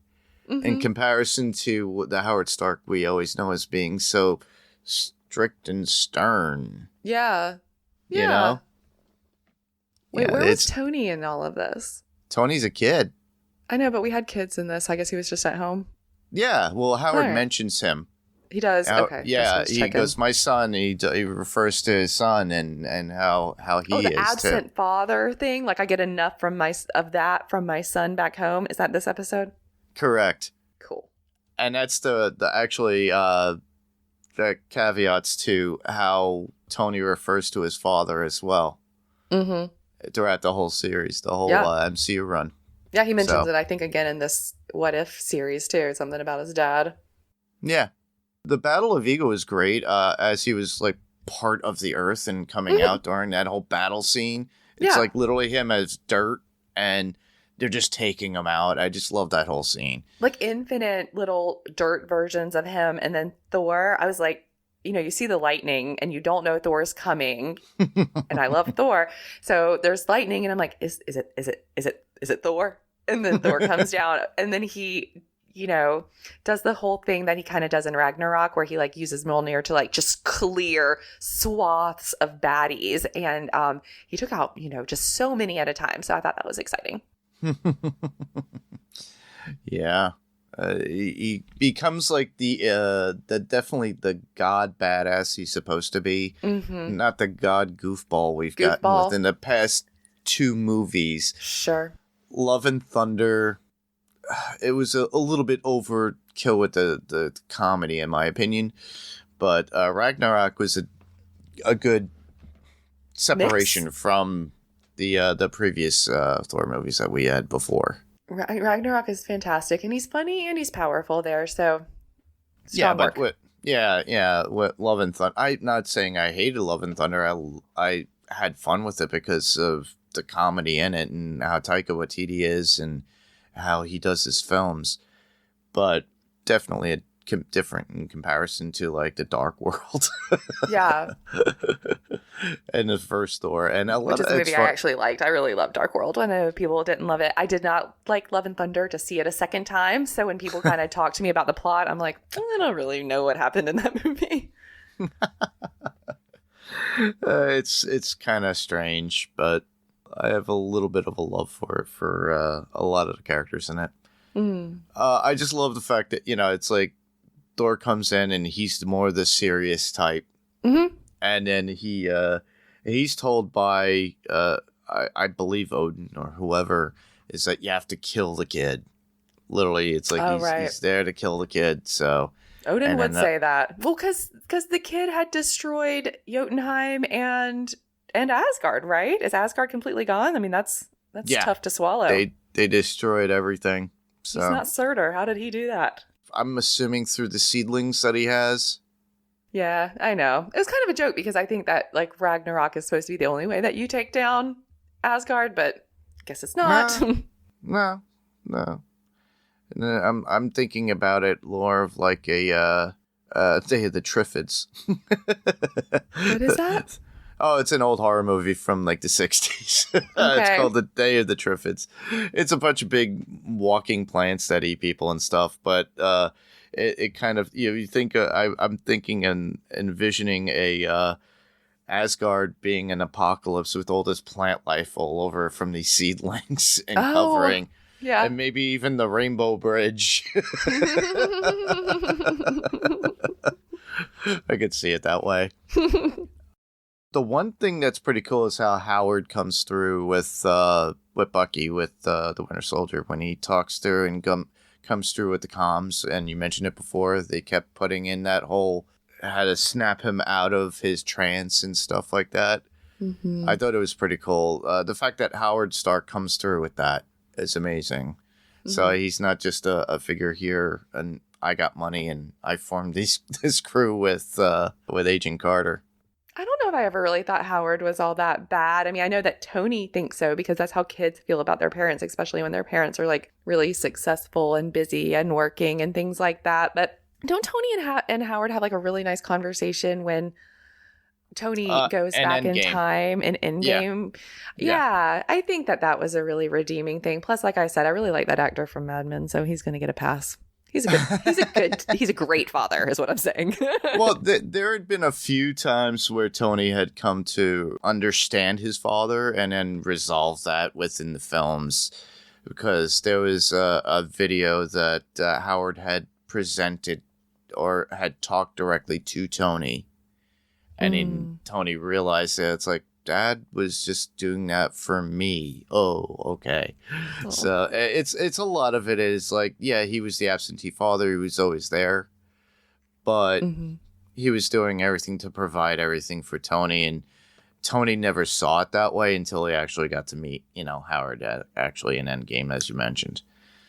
Speaker 7: in comparison to the Howard Stark we always know as being so strict and stern.
Speaker 8: Yeah.
Speaker 7: You know?
Speaker 8: Wait,
Speaker 7: Yeah,
Speaker 8: where was
Speaker 7: it's-
Speaker 8: Tony in all of this?
Speaker 7: Tony's a kid.
Speaker 8: I know, but we had kids in this. I guess he was just at home.
Speaker 7: Yeah, well, Howard
Speaker 8: Alright.
Speaker 7: mentions him.
Speaker 8: He does. Okay.
Speaker 7: Yeah,
Speaker 8: Just
Speaker 7: he
Speaker 8: checking.
Speaker 7: goes, my son. He refers to his son and how he
Speaker 8: the
Speaker 7: is
Speaker 8: absent
Speaker 7: too.
Speaker 8: father thing. Like I get enough from my son back home. Is that this episode?
Speaker 7: Correct.
Speaker 8: Cool.
Speaker 7: And that's the actually the caveats to how Tony refers to his father as well throughout the whole series, the whole MCU run.
Speaker 8: Yeah, he mentions
Speaker 7: So-
Speaker 8: it. I think again in this What If series too. Something about his dad.
Speaker 7: Yeah, the Battle of Ego is great. As he was like part of the Earth and coming out during that whole battle scene. It's
Speaker 8: Yeah.
Speaker 7: like literally him as dirt, and they're just taking him out. I just love that whole scene.
Speaker 8: Like infinite little dirt versions of him, and then Thor. I was like, you see the lightning, and you don't know Thor's coming, and I love Thor. So there's lightning, and I'm like, is it Thor? And then Thor comes down, and then he, does the whole thing that he kind of does in Ragnarok, where he like uses Mjolnir to like just clear swaths of baddies, and he took out just so many at a time. So I thought that was exciting.
Speaker 7: Yeah. He becomes like the definitely the god badass he's supposed to be, not the god goofball we've gotten
Speaker 8: Goofball.
Speaker 7: within the past 2 movies.
Speaker 8: Sure.
Speaker 7: Love and Thunder, it was a little bit overkill with the comedy in my opinion, but Ragnarok was a good separation from the previous Thor movies that we had before.
Speaker 8: Ragnarok is fantastic, and he's funny and he's powerful there. So
Speaker 7: Yeah,
Speaker 8: strong
Speaker 7: but
Speaker 8: work.
Speaker 7: with Love and Thunder, I'm not saying I hated Love and Thunder. I had fun with it because of the comedy in it and how Taika Waititi is and how he does his films. But definitely different in comparison to like the Dark World
Speaker 8: Yeah,
Speaker 7: and the first Thor. And a lot
Speaker 8: which is
Speaker 7: of
Speaker 8: a
Speaker 7: it's
Speaker 8: movie I actually liked. I really loved Dark World. I know people didn't love it. I did not like Love and Thunder to see it a second time. So when people kind of talk to me about the plot, I'm like, I don't really know what happened in that movie.
Speaker 7: It's kind of strange, but I have a little bit of a love for it for a lot of the characters in it. I just love the fact that it's like Thor comes in and he's more the serious type, and then he's told by I believe Odin or whoever is that you have to kill the kid. Literally, it's like he's there to kill the kid. So
Speaker 8: Odin
Speaker 7: and
Speaker 8: would
Speaker 7: then
Speaker 8: say that. Well, because the kid had destroyed Jotunheim and Asgard, right? Is Asgard completely gone? I mean, that's tough to swallow.
Speaker 7: they destroyed everything. So
Speaker 8: He's not Surtur. How did he do that?
Speaker 7: I'm assuming through the seedlings that he has.
Speaker 8: Yeah, I know. It was kind of a joke because I think that like Ragnarok is supposed to be the only way that you take down Asgard, but I guess it's not.
Speaker 7: No. And then I'm thinking about it more of like a Day of the Triffids.
Speaker 8: What is that?
Speaker 7: Oh, it's an old horror movie from like the 60s.
Speaker 8: Okay.
Speaker 7: It's called The Day of the Triffids. It's a bunch of big walking plants that eat people and stuff, but it kind of you think I'm thinking and envisioning a Asgard being an apocalypse with all this plant life all over from these seedlings and covering.
Speaker 8: Yeah.
Speaker 7: And maybe even the Rainbow Bridge. I could see it that way. The one thing that's pretty cool is how Howard comes through with Bucky, with the Winter Soldier, when he talks through and comes through with the comms. And you mentioned it before, they kept putting in that whole how to snap him out of his trance and stuff like that. I thought it was pretty cool. The fact that Howard Stark comes through with that is amazing. So he's not just a figure here, and I got money and I formed this crew with Agent Carter.
Speaker 8: I don't know
Speaker 9: if I ever really thought Howard was all that bad. I mean, I know that Tony thinks so because that's how kids feel about their parents, especially when their parents are like really successful and busy and working and things like that. But don't Tony and Howard have like a really nice conversation when Tony goes back in time in Endgame? Yeah, I think that was a really redeeming thing. Plus, like I said, I really like that actor from Mad Men, so he's going to get a pass. He's a great father, is what I'm saying.
Speaker 7: Well, there had been a few times where Tony had come to understand his father and then resolve that within the films, because there was a video that Howard had presented or had talked directly to Tony, and then Tony realized that it's like, Dad was just doing that for me. Oh, okay. Oh. So it's a lot of it is like, yeah, he was the absentee father. He was always there, but he was doing everything to provide everything for Tony. And Tony never saw it that way until he actually got to meet, Howard actually in Endgame, as you mentioned.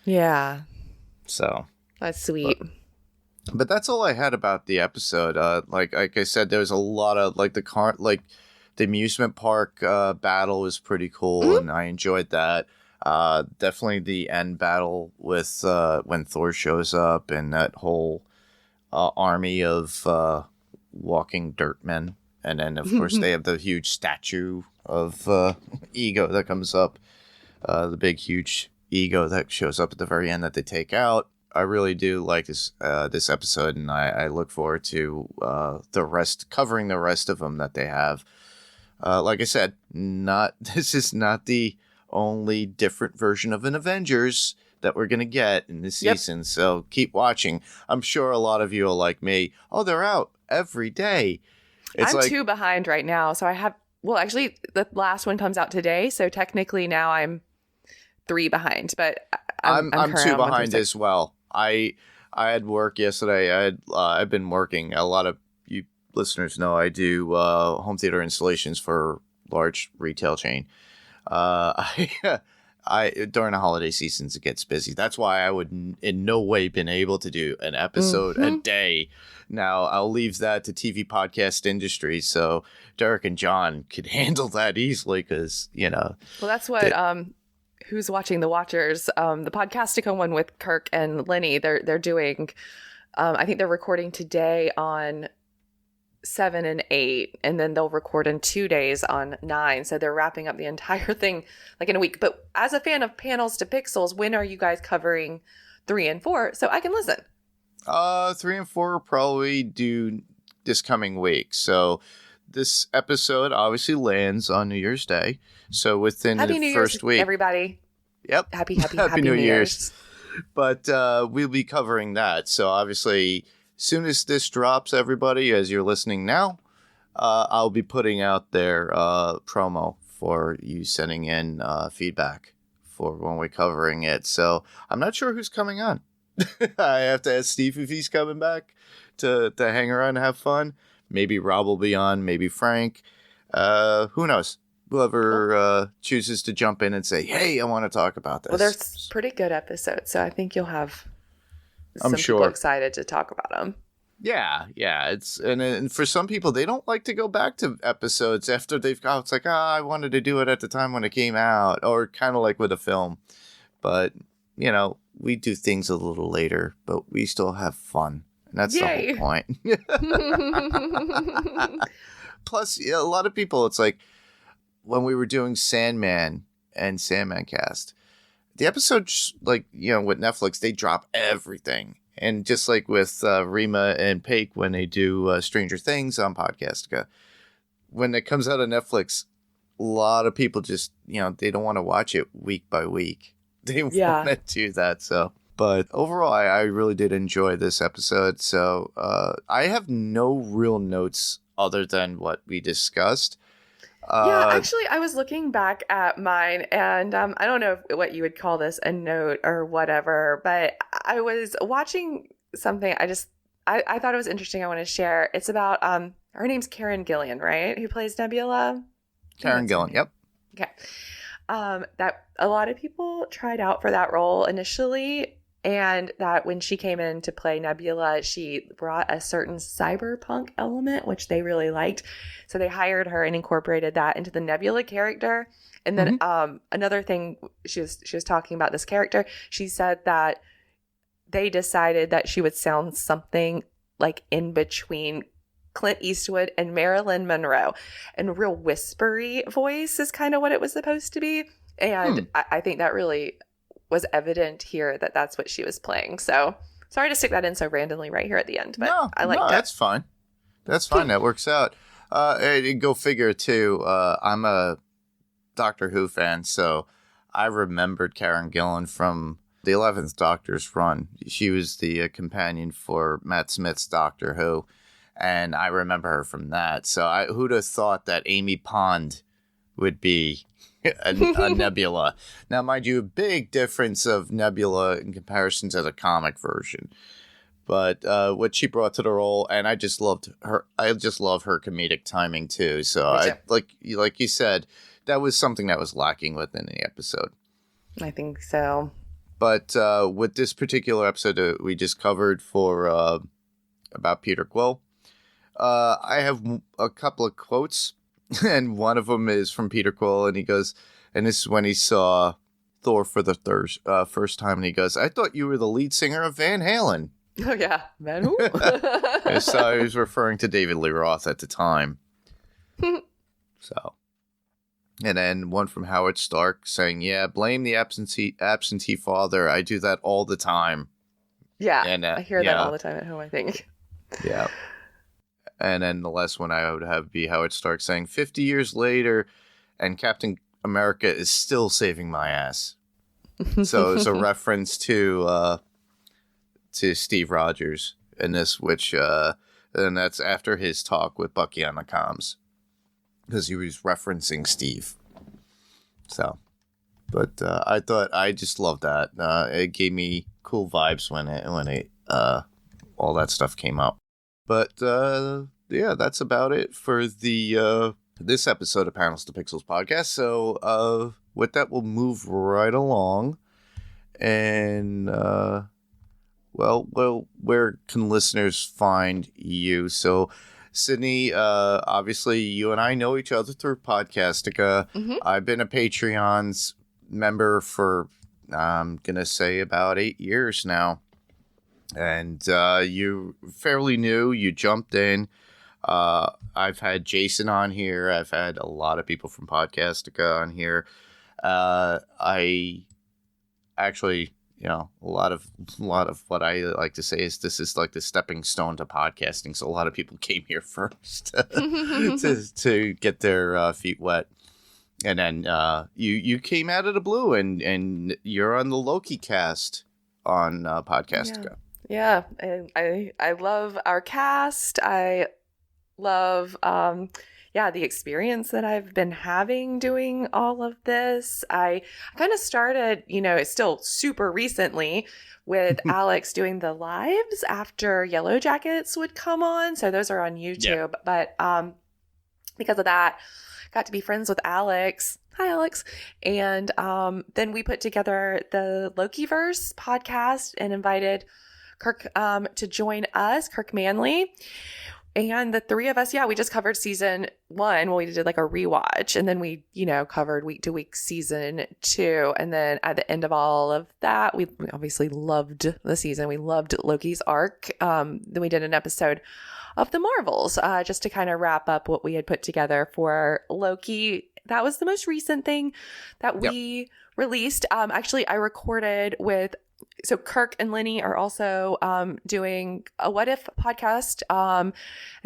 Speaker 9: Yeah.
Speaker 7: So
Speaker 9: that's sweet.
Speaker 7: But that's all I had about the episode. Like I said, there's a lot of the amusement park battle was pretty cool, and I enjoyed that. Definitely the end battle with when Thor shows up and that whole army of walking dirt men. And then, of course, they have the huge statue of Ego that comes up. The big, huge Ego that shows up at the very end that they take out. I really do like this episode, and I look forward to covering the rest of them that they have. Like I said, this is not the only different version of an Avengers that we're going to get in this season. So keep watching. I'm sure a lot of you are like me. Oh, they're out every day.
Speaker 9: I'm 2 behind right now. So I have, actually the last one comes out today. So technically now I'm 3 behind, but I'm
Speaker 7: 2 behind as well. I had work yesterday. I've been working. A lot of you listeners know I do home theater installations for large retail chain. I during the holiday seasons it gets busy. That's why I would in no way been able to do an episode a day. Now I'll leave that to TV podcast industry, so Derek and John could handle that easily because Well,
Speaker 9: that's what Who's Watching the Watchers, the Podcastica one with Kirk and Lenny. They're doing. I think they're recording today on 7 and 8, and then they'll record in 2 days on 9. So they're wrapping up the entire thing like in a week. But as a fan of Panels to Pixels, when are you guys covering 3 and 4 so I can listen?
Speaker 7: 3 and 4 will probably do this coming week. So this episode obviously lands on New Year's Day. So within
Speaker 9: Happy
Speaker 7: the
Speaker 9: New
Speaker 7: first
Speaker 9: Year's,
Speaker 7: week,
Speaker 9: everybody.
Speaker 7: Yep.
Speaker 9: Happy New Year's.
Speaker 7: But we'll be covering that. So obviously, soon as this drops, everybody, as you're listening now, I'll be putting out their promo for you sending in feedback for when we're covering it. So I'm not sure who's coming on. I have to ask Steve if he's coming back to hang around and have fun. Maybe Rob will be on, maybe Frank. Who knows? Whoever chooses to jump in and say, hey, I want to talk about this.
Speaker 9: Well, there's pretty good episodes, so I think you'll have
Speaker 7: some
Speaker 9: people excited to talk about them.
Speaker 7: Yeah. It's and for some people, they don't like to go back to episodes after they've got. It's like, I wanted to do it at the time when it came out, or kind of like with a film. But we do things a little later, but we still have fun, and that's the whole point. Plus, a lot of people, it's like when we were doing Sandman and Sandman Cast, the episodes, with Netflix, they drop everything. And just like with Rima and Paik when they do Stranger Things on Podcastica, when it comes out on Netflix, a lot of people just, they don't want to watch it week by week. They want to do that. So, but overall, I really did enjoy this episode. So I have no real notes other than what we discussed.
Speaker 9: Actually, I was looking back at mine, and I don't know what you would call this, a note or whatever, but I was watching something. I thought it was interesting. I want to share. It's about her name's Karen Gillan, right? Who plays Nebula?
Speaker 7: Karen Gillan. Yep.
Speaker 9: Okay. That a lot of people tried out for that role initially, And that when she came in to play Nebula, she brought a certain cyberpunk element, which they really liked. So they hired her and incorporated that into the Nebula character. And then another thing, she was talking about this character. She said that they decided that she would sound something like in between Clint Eastwood and Marilyn Monroe. And a real whispery voice is kind of what it was supposed to be. And I think that really was evident here that that's what she was playing. So sorry to stick that in so randomly right here at the end, but I like that.
Speaker 7: That's fine. That's fine. That works out. Go figure too. I'm a Doctor Who fan, so I remembered Karen Gillan from the 11th Doctor's run. She was the companion for Matt Smith's Doctor Who, and I remember her from that. So who'd have thought that Amy Pond would be a Nebula? Now, mind you, a big difference of Nebula in comparison to the comic version. But what she brought to the role, and I just loved her. I just love her comedic timing too. So like you said, that was something that was lacking within the episode.
Speaker 9: I think so.
Speaker 7: But with this particular episode that we just covered for about Peter Quill, I have a couple of quotes, and one of them is from Peter Quill, and he goes, and this is when he saw Thor for the first time, and he goes, "I thought you were the lead singer of Van Halen."
Speaker 9: Oh yeah, man.
Speaker 7: So he was referring to David Lee Roth at the time. So, and then one from Howard Stark saying, "Yeah, blame the absentee father. I do that all the time."
Speaker 9: Yeah,
Speaker 7: and,
Speaker 9: I hear that all the time at home, I think.
Speaker 7: Yeah. And then the last one I would have be Howard Stark saying, 50 years later, and Captain America is still saving my ass. So it's a reference to Steve Rogers in this, which, and that's after his talk with Bucky on the comms, because he was referencing Steve. So, but I just loved that. It gave me cool vibes when it all that stuff came up. But yeah, that's about it for the this episode of Panels to Pixels podcast. So with that, we'll move right along. And well, where can listeners find you? So, Sydney, obviously, you and I know each other through Podcastica. Mm-hmm. I've been a Patreon's member for I'm gonna say about 8 years now. And you fairly new. You jumped in. I've had Jason on here. I've had a lot of people from Podcastica on here. I actually, a lot of what I like to say is this is like the stepping stone to podcasting. So a lot of people came here first to get their feet wet. And then you came out of the blue and you're on the Loki cast on Podcastica.
Speaker 9: Yeah, I love our cast. I love the experience that I've been having doing all of this. I kind of started, it's still super recently with Alex doing the lives after Yellow Jackets would come on. So those are on YouTube. Yeah. But because of that, got to be friends with Alex. Hi, Alex. And then we put together the Lokiverse podcast and invited Kirk to join us, Kirk Manley. And the three of us, we just covered season 1. Well, we did like a rewatch, and then we, covered week to week season 2. And then at the end of all of that, we obviously loved the season. We loved Loki's arc. Then we did an episode of the Marvels, just to kind of wrap up what we had put together for Loki. That was the most recent thing that we released. Actually, I recorded with, so Kirk and Lenny are also doing a What If podcast, and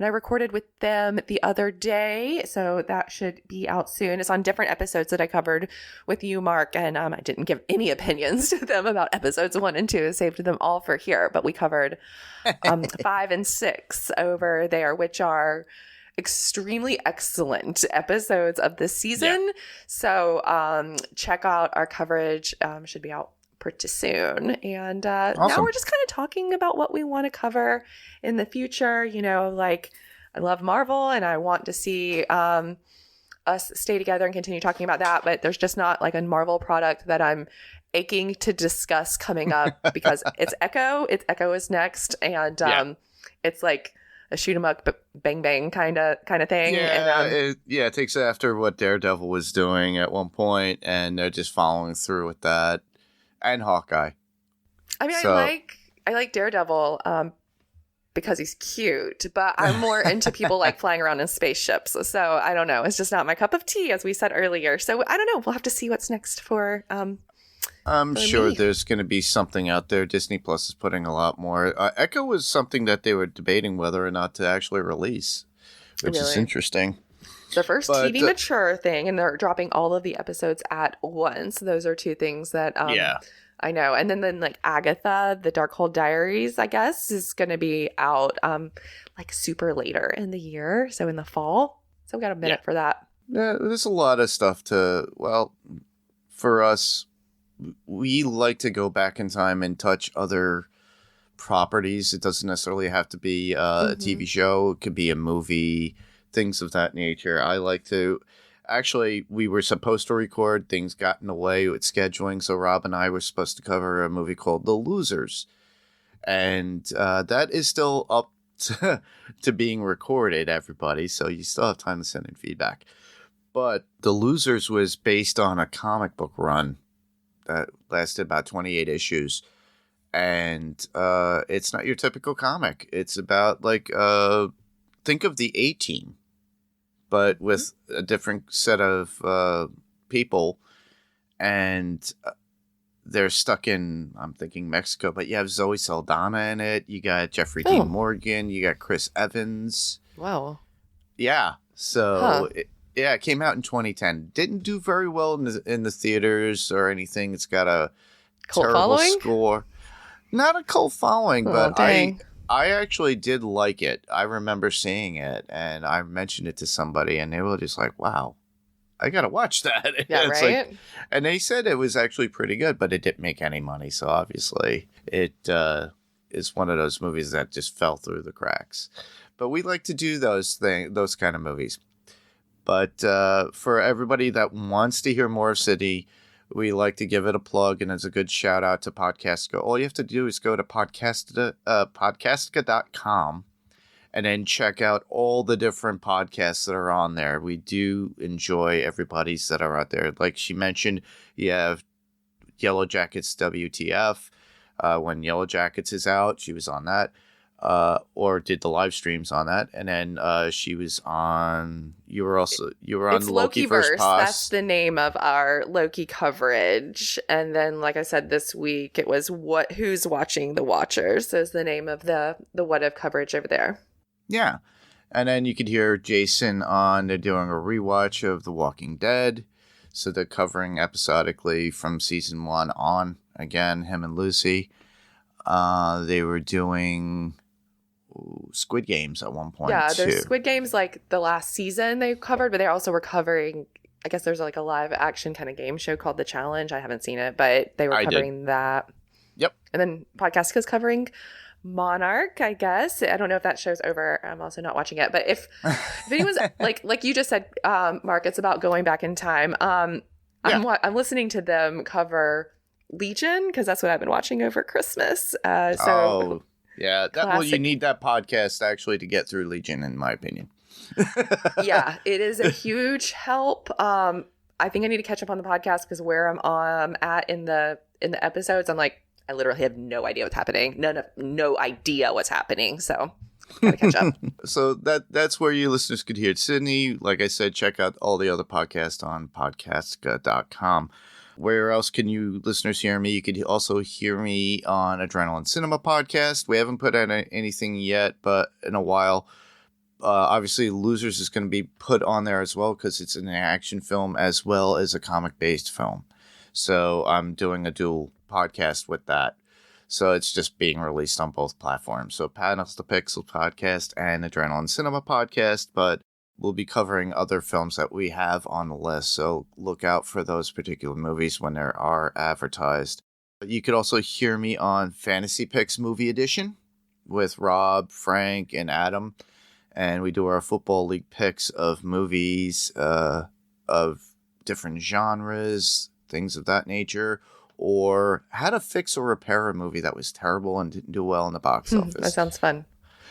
Speaker 9: I recorded with them the other day, so that should be out soon. It's on different episodes that I covered with you, Mark, and I didn't give any opinions to them about episodes 1 and 2. I saved them all for here, but we covered 5 and 6 over there, which are extremely excellent episodes of this season. Yeah. So check out our coverage. Should be out pretty soon. And awesome. Now we're just kind of talking about what we want to cover in the future. Like I love Marvel and I want to see us stay together and continue talking about that. But there's just not like a Marvel product that I'm aching to discuss coming up because it's Echo. Echo is next, and it's like a shoot 'em up, but bang bang kind of thing.
Speaker 7: Yeah,
Speaker 9: And,
Speaker 7: it takes after what Daredevil was doing at one point, and they're just following through with that, and Hawkeye.
Speaker 9: I mean,
Speaker 7: So-
Speaker 9: I like Daredevil because he's cute, but I'm more into people like flying around in spaceships. So I don't know. It's just not my cup of tea, as we said earlier. So I don't know. We'll have to see what's next for.
Speaker 7: I'm
Speaker 9: for
Speaker 7: sure
Speaker 9: me.
Speaker 7: there's going to be something out there. Disney Plus is putting a lot more. Echo was something that they were debating whether or not to actually release, which is
Speaker 9: Really?
Speaker 7: interesting.
Speaker 9: The first
Speaker 7: But,
Speaker 9: TV mature thing, and they're dropping all of the episodes at once. Those are two things that I know. And then like Agatha, the Darkhold Diaries, I guess, is going to be out like super later in the year, so in the fall. So we got a minute for that.
Speaker 7: Yeah, there's a lot of stuff for us, we like to go back in time and touch other properties. It doesn't necessarily have to be a TV show. It could be a movie, things of that nature. I like to... Actually, we were supposed to record. Things got in the way with scheduling, so Rob and I were supposed to cover a movie called The Losers. And that is still up to being recorded, everybody, so you still have time to send in feedback. But The Losers was based on a comic book run that lasted about 28 issues. And it's not your typical comic. It's about, like, think of the A-Team, but with a different set of people. And they're stuck in, I'm thinking Mexico, but you have Zoe Saldana in it. You got Jeffrey Dean Morgan. You got Chris Evans.
Speaker 9: Wow.
Speaker 7: Yeah. So, it came out in 2010. Didn't do very well in the theaters or anything. It's got a
Speaker 9: Cult
Speaker 7: terrible
Speaker 9: following?
Speaker 7: score. Not a cult following, but
Speaker 9: dang.
Speaker 7: I actually did like it. I remember seeing it, and I mentioned it to somebody, and they were just like, wow, I got to watch that.
Speaker 9: Yeah,
Speaker 7: It's
Speaker 9: right?
Speaker 7: like- and they said it was actually pretty good, but it didn't make any money. So obviously it is one of those movies that just fell through the cracks. But we like to do those kind of movies. But for everybody that wants to hear more of Sydney, we like to give it a plug, and it's a good shout out to Podcastica. All you have to do is go to podcastica.com and then check out all the different podcasts that are on there. We do enjoy everybody's that are out there. Like she mentioned, you have Yellow Jackets WTF. When Yellow Jackets is out, she was on that. Or did the live streams on that, and then she was on. You were on
Speaker 9: It's
Speaker 7: Loki vs.
Speaker 9: Lokiverse.
Speaker 7: Paz.
Speaker 9: That's the name of our Loki coverage. And then, like I said, this week it was Who's Watching the Watchers is the name of the What If coverage over there.
Speaker 7: Yeah, and then you could hear Jason on. They're doing a rewatch of The Walking Dead, so they're covering episodically from season 1 on. Again, him and Lucy. They were doing Squid Games at one point.
Speaker 9: Yeah,
Speaker 7: too.
Speaker 9: there's Squid Games like the last season they covered, but they also were covering, I guess there's like a live action kind of game show called The Challenge. I haven't seen it, but they were
Speaker 7: I did.
Speaker 9: covering that.
Speaker 7: Yep.
Speaker 9: And then Podcastica's covering Monarch, I guess. I don't know if that show's over. I'm also not watching it. But if anyone's like you just said, Mark, it's about going back in time. I'm listening to them cover Legion because that's what I've been watching over Christmas.
Speaker 7: Yeah, you
Speaker 9: Classic.
Speaker 7: need that podcast actually to get through Legion, in my opinion.
Speaker 9: Yeah, it is a huge help. I think I need to catch up on the podcast because where I'm at in the episodes, I'm like, I literally have no idea what's happening. No idea what's happening. So gotta catch up.
Speaker 7: So that's where you listeners could hear Sydney. Like I said, check out all the other podcasts on podcastica.com. Where else can you listeners hear me? You could also hear me on Adrenaline Cinema Podcast. We haven't put out anything yet, but in a while. Obviously, Losers is going to be put on there as well because it's an action film as well as a comic-based film. So I'm doing a dual podcast with that. So it's just being released on both platforms. So Panels to Pixel Podcast and Adrenaline Cinema Podcast, but we'll be covering other films that we have on the list, so look out for those particular movies when they are advertised. You could also hear me on Fantasy Picks Movie Edition with Rob, Frank, and Adam, and we do our Football League picks of movies of different genres, things of that nature, or how to fix or repair a movie that was terrible and didn't do well in the box office.
Speaker 9: That sounds fun.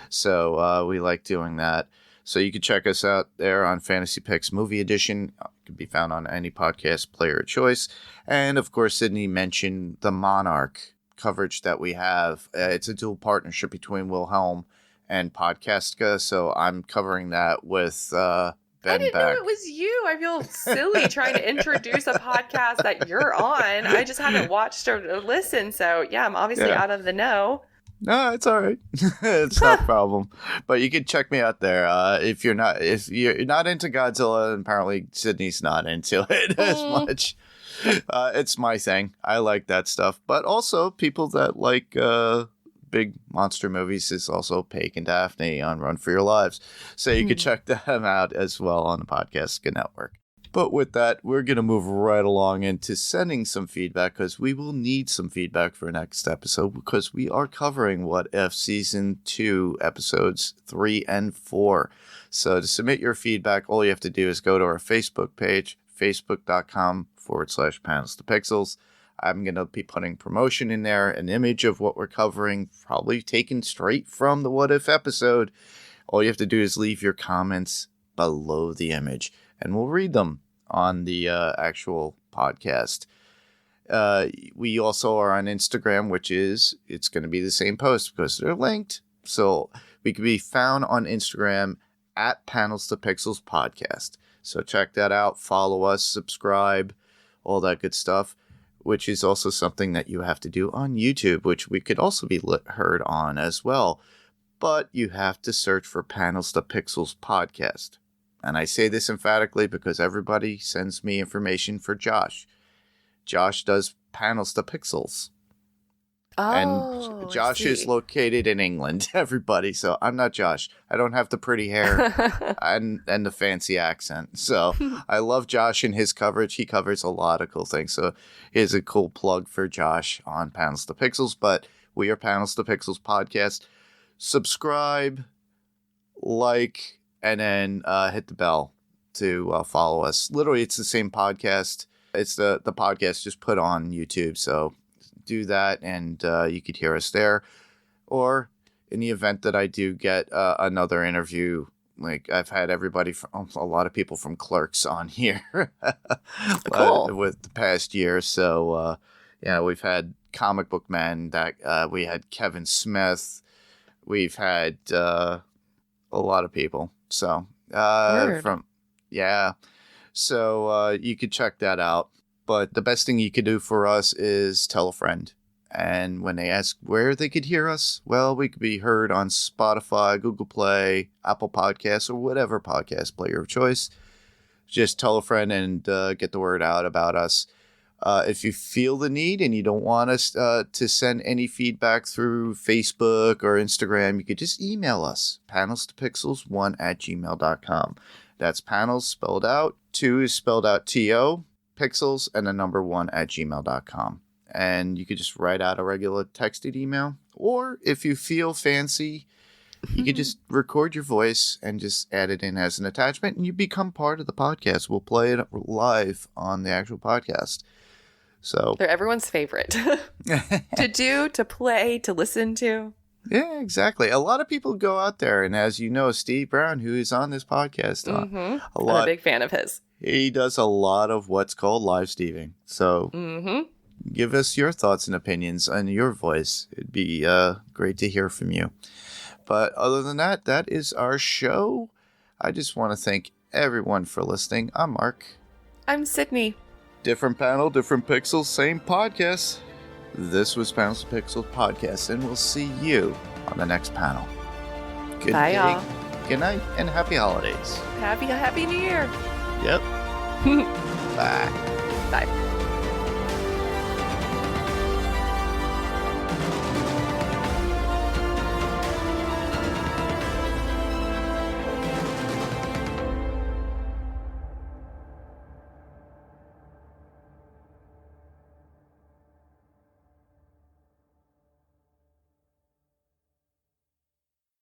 Speaker 7: So we like doing that. So you can check us out there on Fantasy Picks Movie Edition. It can be found on any podcast player of choice. And of course, Sydney mentioned the Monarch coverage that we have. It's a dual partnership between Wilhelm and Podcastica. So I'm covering that with Ben
Speaker 9: I didn't
Speaker 7: Beck.
Speaker 9: know it was you. I feel silly trying to introduce a podcast that you're on. I just haven't watched or listened. So yeah, I'm obviously out of the know.
Speaker 7: No, it's all right. It's not a problem. But you can check me out there. If you're not into Godzilla, and apparently Sydney's not into it as much. It's my thing. I like that stuff. But also people that like big monster movies is also Paige and Daphne on Run for Your Lives. So you can check them out as well on the Podcast Network. But with that, we're going to move right along into sending some feedback, because we will need some feedback for next episode, because we are covering What If Season 2, Episodes 3 and 4. So to submit your feedback, all you have to do is go to our Facebook page, facebook.com/panels2pixels. I'm going to be putting promotion in there, an image of what we're covering, probably taken straight from the What If episode. All you have to do is leave your comments below the image, and we'll read them on the actual podcast. We also are on Instagram, it's going to be the same post because they're linked. So we can be found on Instagram at Panels to Pixels Podcast. So check that out, follow us, subscribe, all that good stuff, which is also something that you have to do on YouTube, which we could also be heard on as well. But you have to search for Panels to Pixels Podcast. And I say this emphatically because everybody sends me information for Josh. Josh does Panels to Pixels.
Speaker 8: Oh,
Speaker 7: and Josh is located in England, everybody. So I'm not Josh. I don't have the pretty hair and the fancy accent. So I love Josh and his coverage. He covers a lot of cool things. So here's a cool plug for Josh on Panels to Pixels. But we are Panels to Pixels Podcast. Subscribe, like, and then hit the bell to follow us. Literally, it's the same podcast. It's the podcast just put on YouTube. So do that, and you could hear us there. Or in the event that I do get another interview, like I've had everybody from a lot of people from Clerks on here
Speaker 8: Cool.
Speaker 7: with the past year. So we've had Comic Book Men, that we had Kevin Smith. We've had a lot of people. So so you could check that out. But the best thing you could do for us is tell a friend. And when they ask where they could hear us, well, we could be heard on Spotify, Google Play, Apple Podcasts, or whatever podcast player of choice. Just tell a friend and get the word out about us. If you feel the need and you don't want us to send any feedback through Facebook or Instagram, you could just email us, panelstopixels1@gmail.com. That's panels spelled out, 2 is spelled out T-O, pixels, and the number 1@gmail.com. And you could just write out a regular texted email. Or if you feel fancy, you could just record your voice and just add it in as an attachment, and you become part of the podcast. We'll play it live on the actual podcast. So
Speaker 9: They're everyone's favorite to do, to play, to listen to.
Speaker 7: yeah, exactly. A lot of people go out there, and as you know, Steve Brown, who is on this podcast,
Speaker 9: I'm a big fan of his.
Speaker 7: He does a lot of what's called live Steving. So give us your thoughts and opinions and your voice. It'd be great to hear from you. But other than that, that is our show. I just want to thank everyone for listening. I'm Mark.
Speaker 9: I'm Sydney.
Speaker 7: Different panel, different pixels, same podcast. This was Panels to Pixels Podcast, and we'll see you on the next panel. Good
Speaker 9: Bye,
Speaker 7: day,
Speaker 9: y'all.
Speaker 7: good night, and happy holidays.
Speaker 9: Happy New Year.
Speaker 7: Yep. Bye.
Speaker 9: Bye.